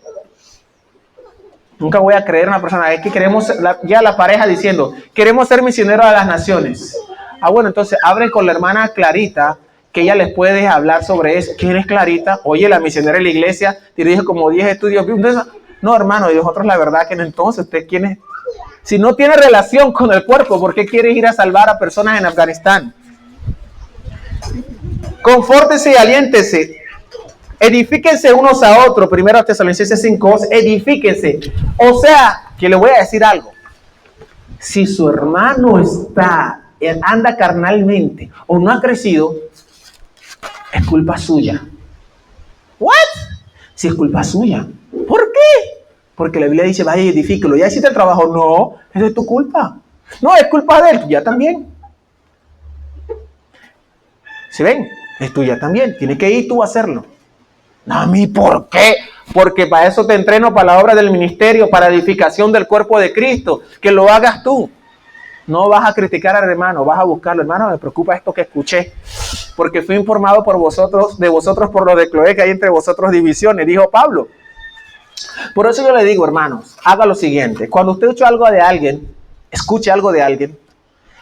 Nunca voy a creer a una persona, es que queremos, ya la pareja diciendo, queremos ser misioneros a las naciones. Bueno, entonces abren con la hermana Clarita, que ella les puede hablar sobre eso. ¿Quién es Clarita? Oye, la misionera de la iglesia, dirige como 10 estudios. No, hermano, y nosotros la verdad que no. Entonces, ¿usted quién es? Si no tiene relación con el cuerpo, ¿por qué quiere ir a salvar a personas en Afganistán? Confórtese y aliéntese. Edifíquense unos a otros. Primero Tesalonicenses 5, edifíquense. O sea, que le voy a decir algo. Si su hermano anda carnalmente o no ha crecido, es culpa suya. ¿What? Si es culpa suya. ¿Por qué? Porque la Biblia dice, vaya y edifíquelo. ¿Ya hiciste el trabajo? No, eso es tu culpa. No, es culpa de él, ya también. ¿Sí ven? Es tuya también. Tienes que ir tú a hacerlo. A mí, ¿por qué? Porque para eso te entreno, para la obra del ministerio, para edificación del cuerpo de Cristo. Que lo hagas tú. No vas a criticar al hermano, vas a buscarlo. Hermano, me preocupa esto que escuché. Porque fui informado por vosotros, de vosotros por lo de Cloé, que hay entre vosotros divisiones, dijo Pablo. Por eso yo le digo, hermanos, haga lo siguiente. Cuando usted escuche algo de alguien, escuche algo de alguien,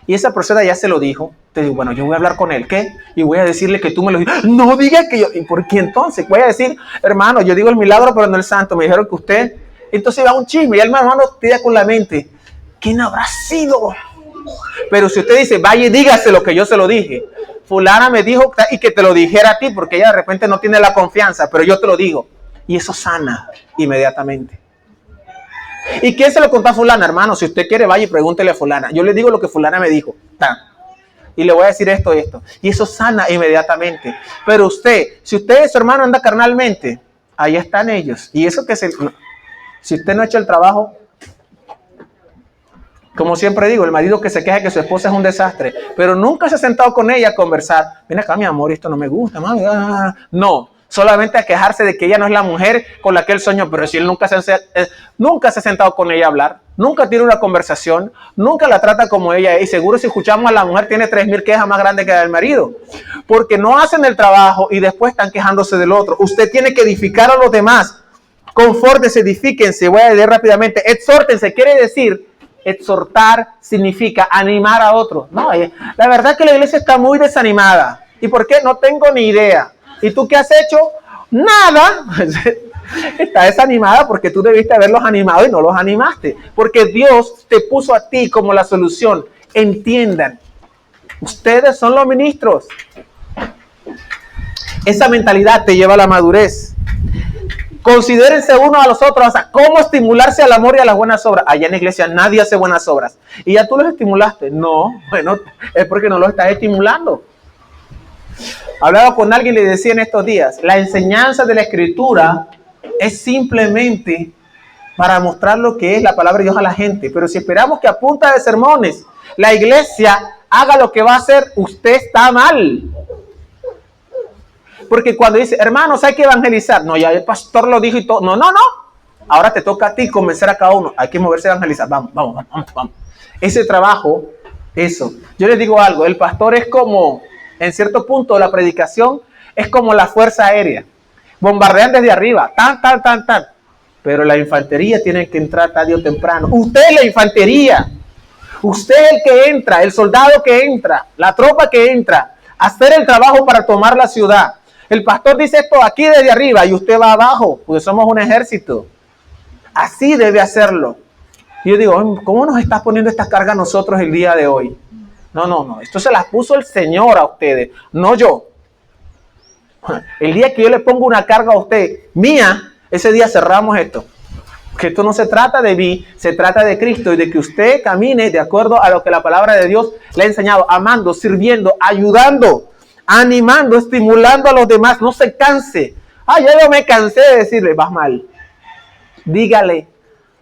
y esa persona ya se lo dijo, te digo, bueno, yo voy a hablar con él, ¿qué? Y voy a decirle que tú me lo dices. No digas que yo, ¿y por qué entonces? Voy a decir, hermano, yo digo el milagro, pero no el santo. Me dijeron que usted, entonces va un chisme, y el hermano tira con la mente, ¿quién habrá sido? Pero si usted dice, vaya y dígase lo que yo se lo dije, fulana me dijo y que te lo dijera a ti, porque ella de repente no tiene la confianza, pero yo te lo digo. Y eso sana inmediatamente. ¿Y quién se lo contó a fulana, hermano? Si usted quiere, vaya y pregúntele a fulana. Yo le digo lo que fulana me dijo. Y le voy a decir esto y esto. Y eso sana inmediatamente. Pero usted, si usted y su hermano anda carnalmente, ahí están ellos. Y eso que si usted no ha hecho el trabajo, como siempre digo, el marido que se queja que su esposa es un desastre, pero nunca se ha sentado con ella a conversar. Ven acá, mi amor, esto no me gusta, mami. No. Solamente a quejarse de que ella no es la mujer con la que él soñó, pero si él nunca se ha sentado con ella a hablar, nunca tiene una conversación, nunca la trata como ella es, y seguro si escuchamos a la mujer tiene 3,000 quejas más grandes que la del marido, porque no hacen el trabajo y después están quejándose del otro. Usted tiene que edificar a los demás. Confórtense, edifíquense. Voy a leer rápidamente. Exhórtense, quiere decir, exhortar significa animar a otros. No, la verdad que la iglesia está muy desanimada. ¿Y por qué? No tengo ni idea. ¿Y tú qué has hecho? Nada. Está desanimada porque tú debiste haberlos animado y no los animaste. Porque Dios te puso a ti como la solución. Entiendan. Ustedes son los ministros. Esa mentalidad te lleva a la madurez. Considérense unos a los otros, o sea, cómo estimularse al amor y a las buenas obras. Allá en la iglesia nadie hace buenas obras. Y ya tú los estimulaste. No, bueno, es porque no los estás estimulando. Hablaba con alguien y le decía en estos días, la enseñanza de la Escritura es simplemente para mostrar lo que es la palabra de Dios a la gente. Pero si esperamos que a punta de sermones la iglesia haga lo que va a hacer, usted está mal. Porque cuando dice, hermanos, hay que evangelizar. No, ya el pastor lo dijo y todo. No. Ahora te toca a ti convencer a cada uno. Hay que moverse a evangelizar. Vamos. Ese trabajo, eso. Yo les digo algo. El pastor es como, en cierto punto, la predicación es como la fuerza aérea. Bombardean desde arriba. Tan. Pero la infantería tiene que entrar tarde o temprano. Usted es la infantería. Usted es el que entra, el soldado que entra, la tropa que entra, a hacer el trabajo para tomar la ciudad. El pastor dice esto aquí desde arriba y usted va abajo, porque somos un ejército. Así debe hacerlo. Y yo digo, ¿cómo nos está poniendo esta carga a nosotros el día de hoy? No. Esto se las puso el Señor a ustedes, no yo. El día que yo le pongo una carga a usted, mía, ese día cerramos esto. Que esto no se trata de mí, se trata de Cristo y de que usted camine de acuerdo a lo que la palabra de Dios le ha enseñado, amando, sirviendo, ayudando, animando, estimulando a los demás. No se canse. Ya yo me cansé de decirle, vas mal. Dígale,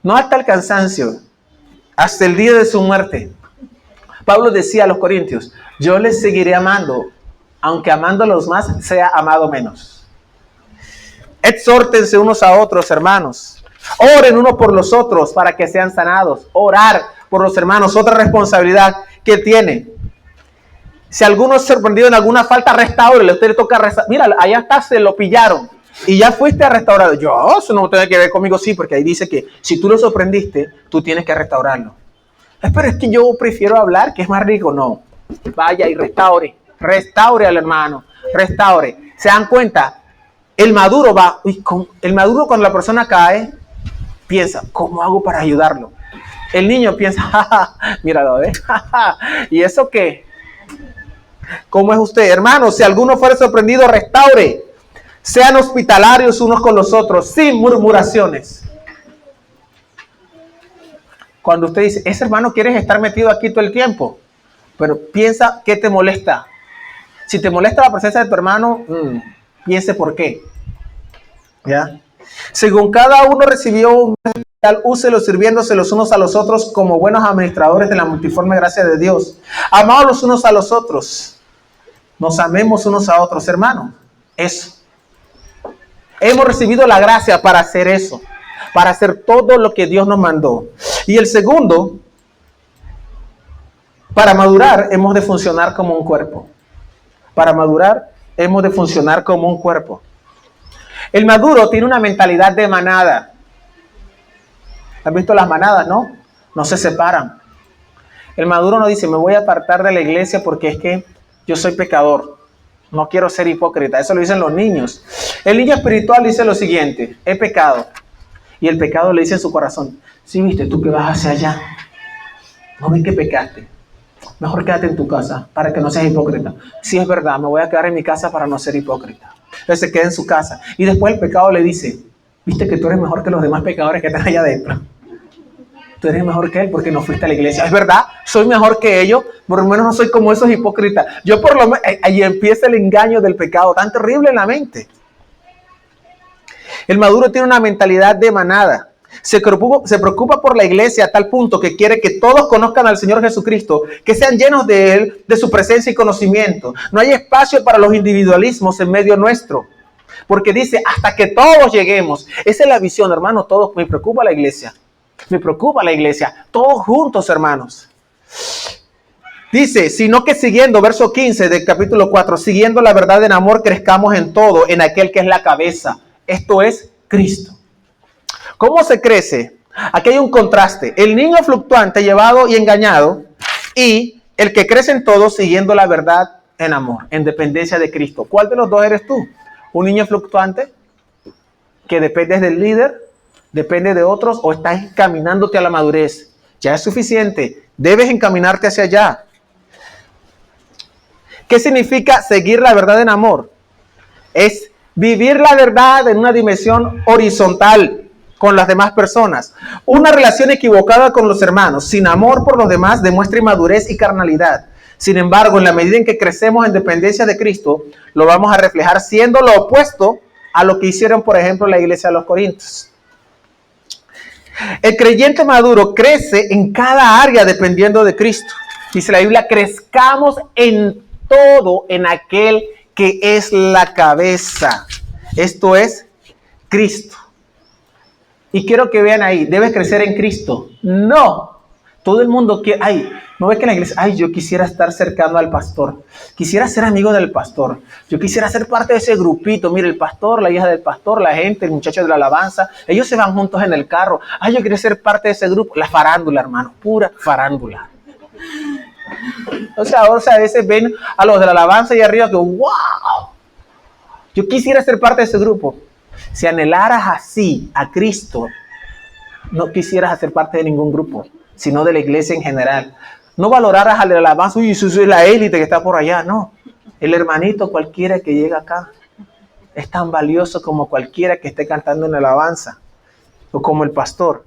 no hasta el cansancio, hasta el día de su muerte. Pablo decía a los corintios, yo les seguiré amando, aunque amando a los más sea amado menos. Exhórtense unos a otros, hermanos. Oren unos por los otros para que sean sanados. Orar por los hermanos, otra responsabilidad que tiene. Si alguno es sorprendido en alguna falta, restáurele. Usted le toca restaurar. Mira, allá está, se lo pillaron. Y ya fuiste a restaurar. Eso no tiene que ver conmigo, sí, porque ahí dice que si tú lo sorprendiste, tú tienes que restaurarlo. Pero es que yo prefiero hablar, que es más rico. No. Vaya y restaure. Restaure al hermano. Restaure. ¿Se dan cuenta? El maduro va. El maduro, cuando la persona cae, piensa, ¿cómo hago para ayudarlo? El niño piensa, míralo, ¿eh? ¿Y eso qué? ¿Cómo es usted? Hermano, si alguno fuera sorprendido, restaure. Sean hospitalarios unos con los otros, sin murmuraciones. Cuando usted dice, ese hermano quieres estar metido aquí todo el tiempo, pero piensa qué te molesta. Si te molesta la presencia de tu hermano, piense por qué. ¿Ya? Según cada uno recibió un tal, úselo sirviéndose los unos a los otros como buenos administradores de la multiforme gracia de Dios. Amados los unos a los otros. Nos amemos unos a otros, hermanos. Eso. Hemos recibido la gracia para hacer eso. Para hacer todo lo que Dios nos mandó. Y el segundo, para madurar hemos de funcionar como un cuerpo. Para madurar hemos de funcionar como un cuerpo. El maduro tiene una mentalidad de manada. ¿Han visto las manadas, no? No se separan. El maduro no dice, me voy a apartar de la iglesia porque es que yo soy pecador. No quiero ser hipócrita. Eso lo dicen los niños. El niño espiritual dice lo siguiente, he pecado. Y el pecado le dice en su corazón, sí, viste, tú que vas hacia allá. No ves que pecaste. Mejor quédate en tu casa para que no seas hipócrita. Sí, es verdad, me voy a quedar en mi casa para no ser hipócrita. Entonces se queda en su casa. Y después el pecado le dice, viste que tú eres mejor que los demás pecadores que están allá adentro. Tú eres mejor que él porque no fuiste a la iglesia. Es verdad, soy mejor que ellos, por lo menos no soy como esos hipócritas. Yo por lo menos, ahí empieza el engaño del pecado tan terrible en la mente. El maduro tiene una mentalidad de manada. Se preocupa por la iglesia a tal punto que quiere que todos conozcan al Señor Jesucristo, que sean llenos de Él, de su presencia y conocimiento. No hay espacio para los individualismos en medio nuestro, porque dice, hasta que todos lleguemos. Esa es la visión, hermano, todos. Me preocupa la iglesia, todos juntos, hermanos. Dice, sino que siguiendo, verso 15 del capítulo 4, siguiendo la verdad en amor, crezcamos en todo, en aquel que es la cabeza. Esto es Cristo. ¿Cómo se crece? Aquí hay un contraste. El niño fluctuante, llevado y engañado, y el que crece en todo, siguiendo la verdad en amor, en dependencia de Cristo. ¿Cuál de los dos eres tú? ¿Un niño fluctuante que dependes del líder, depende de otros, o estás encaminándote a la madurez? Ya es suficiente. Debes encaminarte hacia allá. ¿Qué significa seguir la verdad en amor? Es vivir la verdad en una dimensión horizontal con las demás personas. Una relación equivocada con los hermanos, sin amor por los demás, demuestra inmadurez y carnalidad. Sin embargo, en la medida en que crecemos en dependencia de Cristo, lo vamos a reflejar siendo lo opuesto a lo que hicieron, por ejemplo, la iglesia de los Corintios. El creyente maduro crece en cada área dependiendo de Cristo. Dice la Biblia, crezcamos en todo en aquel que es la cabeza. Esto es Cristo. Y quiero que vean ahí, ¿debes crecer en Cristo? No. Todo el mundo quiere, no ve que en la iglesia, yo quisiera estar cercano al pastor. Quisiera ser amigo del pastor. Yo quisiera ser parte de ese grupito. Mire, el pastor, la hija del pastor, la gente, el muchacho de la alabanza. Ellos se van juntos en el carro. Yo quiero ser parte de ese grupo. La farándula, hermano, pura farándula. O sea, a veces ven a los de la alabanza y arriba que, wow, yo quisiera ser parte de ese grupo. Si anhelaras así a Cristo, no quisieras hacer parte de ningún grupo, sino de la iglesia en general. No valoraras al de la alabanza, eso es la élite que está por allá, no. El hermanito cualquiera que llega acá es tan valioso como cualquiera que esté cantando en la alabanza o como el pastor.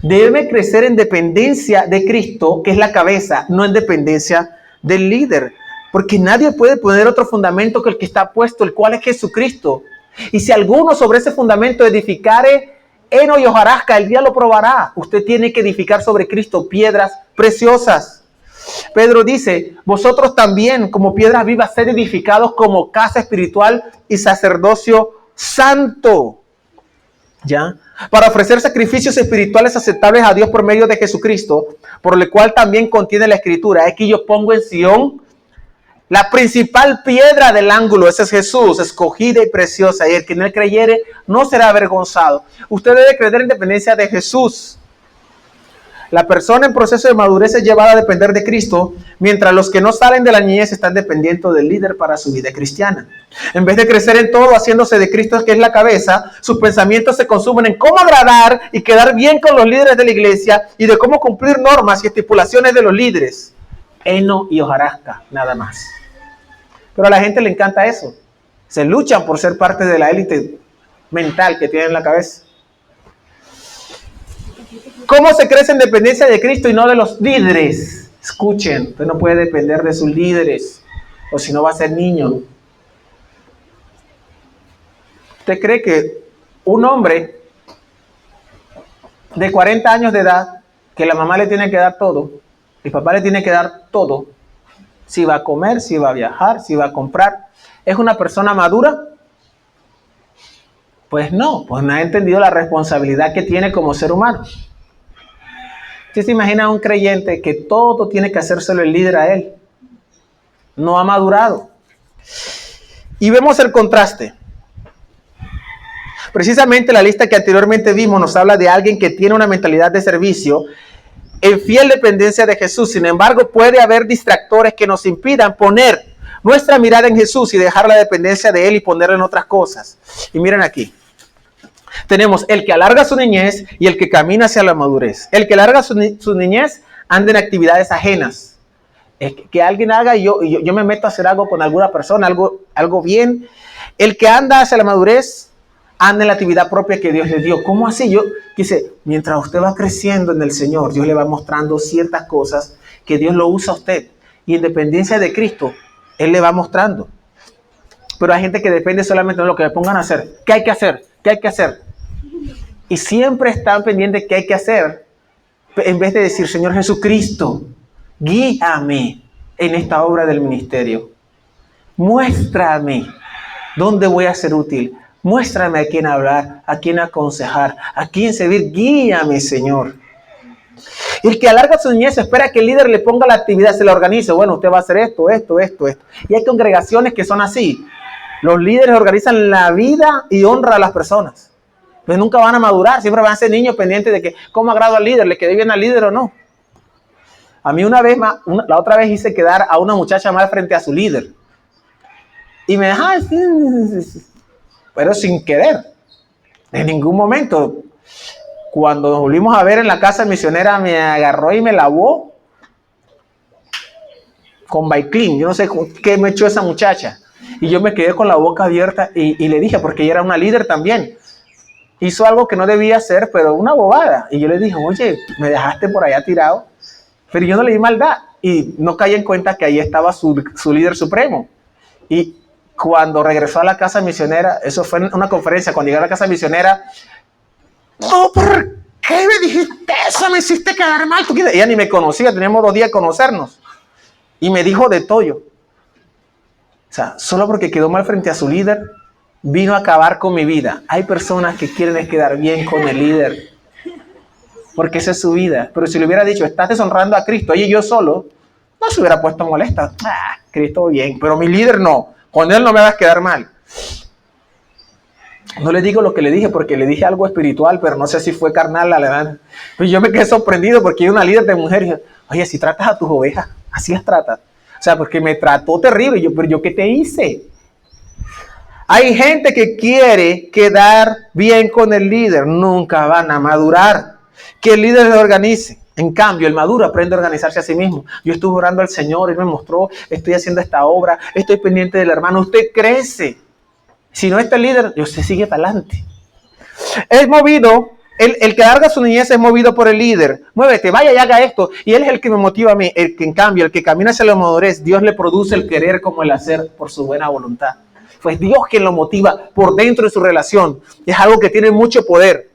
Debe crecer en dependencia de Cristo, que es la cabeza, no en dependencia del líder. Porque nadie puede poner otro fundamento que el que está puesto, el cual es Jesucristo. Y si alguno sobre ese fundamento edificare heno y hojarasca, el día lo probará. Usted tiene que edificar sobre Cristo piedras preciosas. Pedro dice, vosotros también como piedras vivas sed edificados como casa espiritual y sacerdocio santo. ¿Ya? Para ofrecer sacrificios espirituales aceptables a Dios por medio de Jesucristo, por lo cual también contiene la Escritura. Es que yo pongo en Sión la principal piedra del ángulo, ese es Jesús, escogida y preciosa, y el que en él creyere no será avergonzado. Usted debe creer en dependencia de Jesús. La persona en proceso de madurez es llevada a depender de Cristo, mientras los que no salen de la niñez están dependiendo del líder para su vida cristiana. En vez de crecer en todo haciéndose de Cristo, que es la cabeza, sus pensamientos se consumen en cómo agradar y quedar bien con los líderes de la iglesia y de cómo cumplir normas y estipulaciones de los líderes. Heno y hojarasca, nada más. Pero a la gente le encanta eso. Se luchan por ser parte de la élite mental que tienen en la cabeza. ¿Cómo se crece en dependencia de Cristo y no de los líderes? Escuchen, usted no puede depender de sus líderes, o si no va a ser niño. ¿Usted cree que un hombre de 40 años de edad, que la mamá le tiene que dar todo, el papá le tiene que dar todo, si va a comer, si va a viajar, si va a comprar, es una persona madura? Pues no ha entendido la responsabilidad que tiene como ser humano. ¿Usted se imagina a un creyente que todo tiene que hacérselo el líder a él? No ha madurado. Y vemos el contraste. Precisamente la lista que anteriormente vimos nos habla de alguien que tiene una mentalidad de servicio en fiel dependencia de Jesús. Sin embargo, puede haber distractores que nos impidan poner nuestra mirada en Jesús y dejar la dependencia de Él y ponerla en otras cosas. Y miren aquí. Tenemos el que alarga su niñez y el que camina hacia la madurez. El que alarga su niñez anda en actividades ajenas. Que alguien haga y yo me meto a hacer algo con alguna persona, algo bien. El que anda hacia la madurez anda en la actividad propia que Dios le dio. ¿Cómo así? Dice, mientras usted va creciendo en el Señor, Dios le va mostrando ciertas cosas que Dios lo usa a usted. Y en dependencia de Cristo, Él le va mostrando. Pero hay gente que depende solamente de lo que le pongan a hacer. ¿Qué hay que hacer? ¿Qué hay que hacer? Y siempre están pendientes de qué hay que hacer, en vez de decir, Señor Jesucristo, guíame en esta obra del ministerio. Muéstrame dónde voy a ser útil. Muéstrame a quién hablar, a quién aconsejar, a quién servir. Guíame, Señor. El que alarga su niñez espera que el líder le ponga la actividad, se la organice. Bueno, usted va a hacer esto. Y hay congregaciones que son así. Los líderes organizan la vida y honra a las personas. Pues nunca van a madurar, siempre van a ser niños pendientes de que cómo agrado al líder, le quedé bien al líder o no. A mí la otra vez hice quedar a una muchacha mal frente a su líder. Y me dejaba, pero sin querer. En ningún momento. Cuando nos volvimos a ver en la casa misionera, me agarró y me lavó. con Baiklin. Yo no sé qué me echó esa muchacha. Y yo me quedé con la boca abierta y le dije, porque ella era una líder también. Hizo algo que no debía hacer, pero una bobada. Y yo le dije, oye, me dejaste por allá tirado. Pero yo no le di maldad. Y no caí en cuenta que ahí estaba su líder supremo. Y cuando regresó a la casa misionera, eso fue en una conferencia, cuando llegué a la casa misionera, no, ¿por qué me dijiste eso? Me hiciste quedar mal. Ella ni me conocía, teníamos 2 días de conocernos. Y me dijo de todo. O sea, solo porque quedó mal frente a su líder, vino a acabar con mi vida. Hay personas que quieren quedar bien con el líder, porque esa es su vida. Pero si le hubiera dicho, estás deshonrando a Cristo, ella y yo solo, no se hubiera puesto molesta. Cristo bien, pero mi líder no. Con él no me hagas quedar mal. No le digo lo que le dije porque le dije algo espiritual, pero no sé si fue carnal la verdad. Pues yo me quedé sorprendido porque hay una líder de mujer y dije, oye, si tratas a tus ovejas, así las tratas. O sea, porque me trató terrible. Yo, pero yo, ¿qué te hice? Hay gente que quiere quedar bien con el líder. Nunca van a madurar. Que el líder le organice. En cambio, el maduro aprende a organizarse a sí mismo. Yo estuve orando al Señor, Él me mostró, estoy haciendo esta obra, estoy pendiente del hermano. Usted crece. Si no está el líder, usted sigue para adelante. Es movido, el que larga su niñez es movido por el líder. Muévete, vaya y haga esto. Y él es el que me motiva a mí. El que, en cambio, el que camina hacia la madurez, Dios le produce el querer como el hacer por su buena voluntad. Pues Dios quien lo motiva por dentro de su relación. Es algo que tiene mucho poder.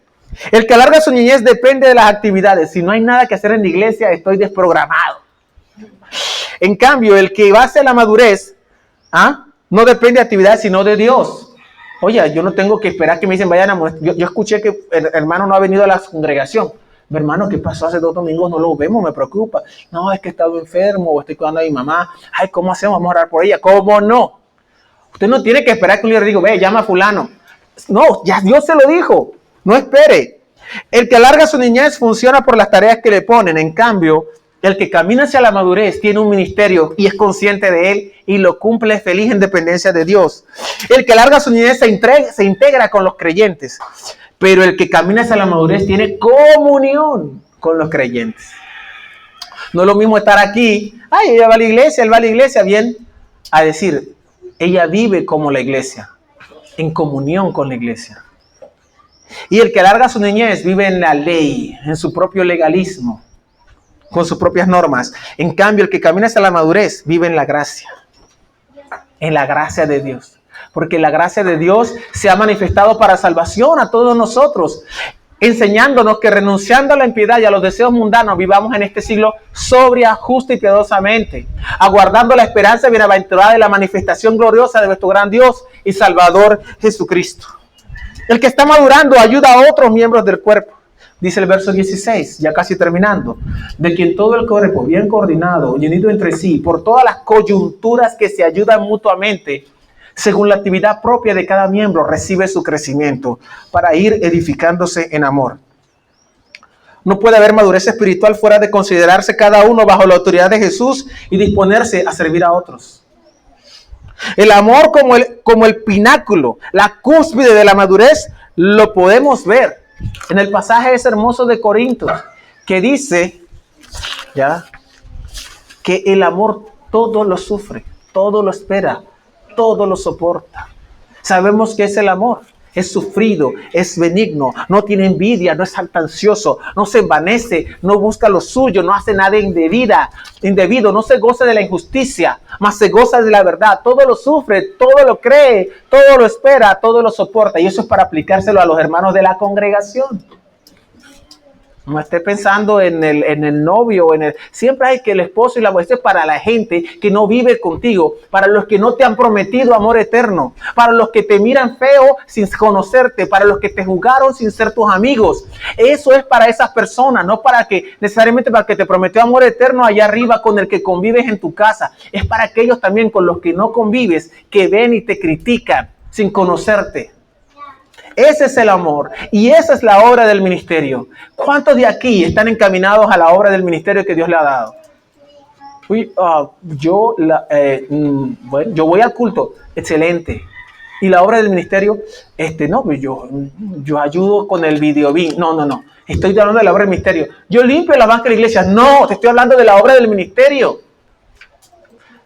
El que alarga su niñez depende de las actividades. Si no hay nada que hacer en la iglesia, estoy desprogramado. En cambio, el que va hacia la madurez, no depende de actividades, sino de Dios. Oye, yo no tengo que esperar que me dicen, vayan a... Yo escuché que el hermano no ha venido a la congregación. Mi hermano, ¿qué pasó? Hace 2 domingos no lo vemos, me preocupa. No, es que he estado enfermo o estoy cuidando a mi mamá. Ay, ¿cómo hacemos? Vamos a orar por ella. ¿Cómo no? Usted no tiene que esperar que un líder diga, ve, llama a fulano. No, ya Dios se lo dijo. No espere. El que alarga su niñez funciona por las tareas que le ponen. En cambio, el que camina hacia la madurez tiene un ministerio y es consciente de él y lo cumple feliz en dependencia de Dios. El que alarga su niñez se integra con los creyentes. Pero el que camina hacia la madurez tiene comunión con los creyentes. No es lo mismo estar aquí, ay, ella va a la iglesia, él va a la iglesia, bien, a decir, ella vive como la iglesia, en comunión con la iglesia. Y el que alarga su niñez vive en la ley, en su propio legalismo, con sus propias normas. En cambio, el que camina hacia la madurez vive en la gracia de Dios. Porque la gracia de Dios se ha manifestado para salvación a todos nosotros, enseñándonos que renunciando a la impiedad y a los deseos mundanos vivamos en este siglo sobria, justa y piadosamente, aguardando la esperanza bienaventurada de la manifestación gloriosa de nuestro gran Dios y Salvador Jesucristo. El que está madurando ayuda a otros miembros del cuerpo. Dice el verso 16, ya casi terminando, de quien todo el cuerpo, bien coordinado y unido entre sí, por todas las coyunturas que se ayudan mutuamente, según la actividad propia de cada miembro, recibe su crecimiento para ir edificándose en amor. No puede haber madurez espiritual fuera de considerarse cada uno bajo la autoridad de Jesús y disponerse a servir a otros. El amor como el pináculo, la cúspide de la madurez, lo podemos ver en el pasaje ese hermoso de Corintios, que dice que el amor todo lo sufre, todo lo espera, todo lo soporta. Sabemos que es el amor. Es sufrido, es benigno, no tiene envidia, no es jactancioso, no se envanece, no busca lo suyo, no hace nada indebido, no se goza de la injusticia, mas se goza de la verdad. Todo lo sufre, todo lo cree, todo lo espera, todo lo soporta. Y eso es para aplicárselo a los hermanos de la congregación. No esté pensando en el novio, siempre hay que el esposo y la mujer. Esto es para la gente que no vive contigo, para los que no te han prometido amor eterno, para los que te miran feo sin conocerte, para los que te juzgaron sin ser tus amigos. Eso es para esas personas, no para que necesariamente para que te prometió amor eterno allá arriba con el que convives en tu casa. Es para aquellos también con los que no convives, que ven y te critican sin conocerte. Ese es el amor y esa es la obra del ministerio. ¿Cuántos de aquí están encaminados a la obra del ministerio que Dios le ha dado? Yo voy al culto, excelente. Y la obra del ministerio, yo ayudo con el videobin. No. Estoy hablando de la obra del ministerio. Yo limpio la banca de la iglesia. No, te estoy hablando de la obra del ministerio.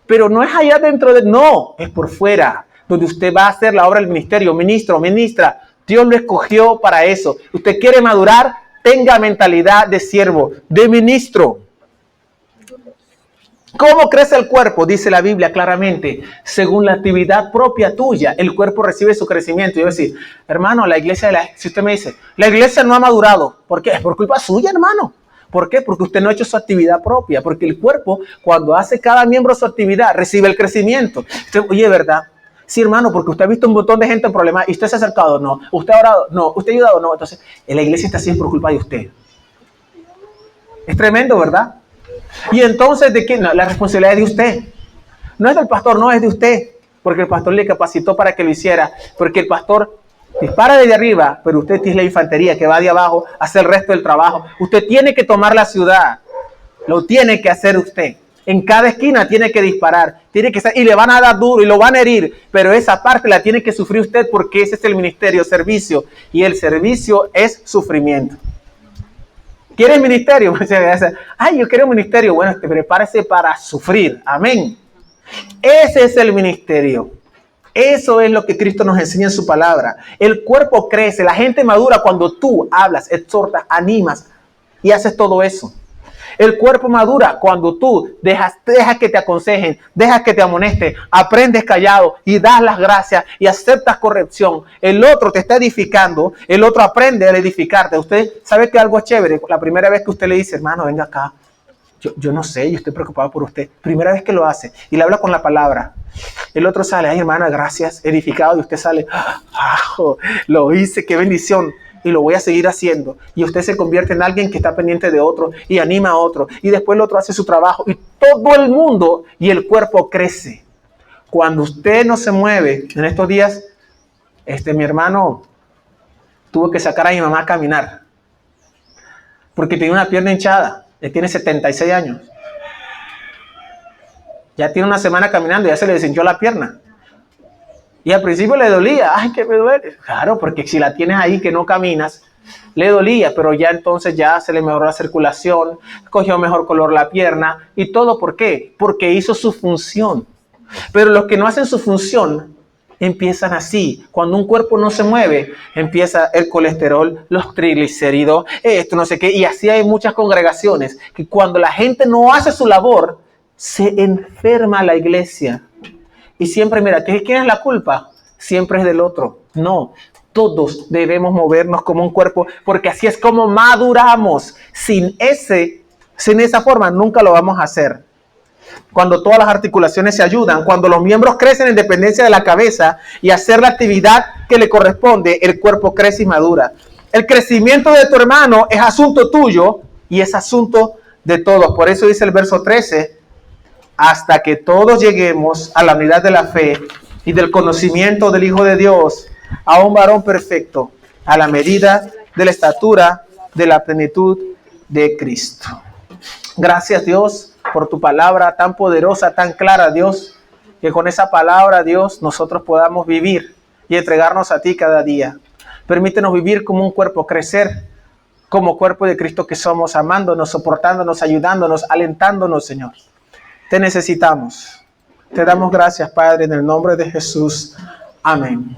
Pero no es allá dentro no, es por fuera, donde usted va a hacer la obra del ministerio. Ministro, ministra, Dios lo escogió para eso. Usted quiere madurar, tenga mentalidad de siervo, de ministro. ¿Cómo crece el cuerpo? Dice la Biblia claramente, según la actividad propia tuya, el cuerpo recibe su crecimiento. Yo voy a decir, hermano, la iglesia, si usted me dice, la iglesia no ha madurado, ¿por qué? Es por culpa suya, hermano. ¿Por qué? Porque usted no ha hecho su actividad propia, porque el cuerpo, cuando hace cada miembro su actividad, recibe el crecimiento. Usted, oye, ¿verdad? Sí, hermano, porque usted ha visto un montón de gente en problemas y usted se ha acercado, no. Usted ha orado, no. Usted ha ayudado, no. Entonces, la iglesia está así por culpa de usted. Es tremendo, ¿verdad? Y entonces, ¿de quién? No, la responsabilidad es de usted. No es del pastor, no, es de usted. Porque el pastor le capacitó para que lo hiciera. Porque el pastor dispara desde arriba, pero usted tiene la infantería que va de abajo a hacer el resto del trabajo. Usted tiene que tomar la ciudad. Lo tiene que hacer usted. En cada esquina tiene que disparar. Tiene que y le van a dar duro y lo van a herir. Pero esa parte la tiene que sufrir usted porque ese es el ministerio, servicio. Y el servicio es sufrimiento. ¿Quieres ministerio? Ay, yo quiero ministerio. Bueno, prepárese para sufrir. Amén. Ese es el ministerio. Eso es lo que Cristo nos enseña en su palabra. El cuerpo crece, la gente madura cuando tú hablas, exhortas, animas y haces todo eso. El cuerpo madura cuando tú dejas que te aconsejen, dejas que te amonesten, aprendes callado y das las gracias y aceptas corrección. El otro te está edificando, el otro aprende a edificarte. Usted sabe que algo es chévere. La primera vez que usted le dice, hermano, venga acá. Yo no sé, yo estoy preocupado por usted. Primera vez que lo hace y le habla con la palabra. El otro sale, ay hermana, gracias, edificado. Y usted sale, lo hice, qué bendición. Y lo voy a seguir haciendo. Y usted se convierte en alguien que está pendiente de otro y anima a otro. Y después el otro hace su trabajo. Y todo el mundo y el cuerpo crece. Cuando usted no se mueve, en estos días, mi hermano tuvo que sacar a mi mamá a caminar. Porque tenía una pierna hinchada. Él tiene 76 años. Ya tiene una semana caminando y ya se le deshinchó la pierna. Y al principio le dolía. Ay, que me duele. Claro, porque si la tienes ahí que no caminas, le dolía. Pero ya entonces ya se le mejoró la circulación, cogió mejor color la pierna. ¿Y todo por qué? Porque hizo su función. Pero los que no hacen su función empiezan así. Cuando un cuerpo no se mueve, empieza el colesterol, los triglicéridos, esto no sé qué. Y así hay muchas congregaciones que cuando la gente no hace su labor, se enferma la iglesia. Y siempre, mira, ¿quién es la culpa? Siempre es del otro. No, todos debemos movernos como un cuerpo, porque así es como maduramos. Sin esa forma nunca lo vamos a hacer. Cuando todas las articulaciones se ayudan, cuando los miembros crecen en dependencia de la cabeza y hacer la actividad que le corresponde, el cuerpo crece y madura. El crecimiento de tu hermano es asunto tuyo y es asunto de todos. Por eso dice el verso 13, hasta que todos lleguemos a la unidad de la fe y del conocimiento del Hijo de Dios, a un varón perfecto, a la medida de la estatura de la plenitud de Cristo. Gracias, Dios, por tu palabra tan poderosa, tan clara, Dios, que con esa palabra, Dios, nosotros podamos vivir y entregarnos a ti cada día. Permítenos vivir como un cuerpo, crecer como cuerpo de Cristo que somos, amándonos, soportándonos, ayudándonos, alentándonos, Señor. Te necesitamos. Te damos gracias, Padre, en el nombre de Jesús. Amén.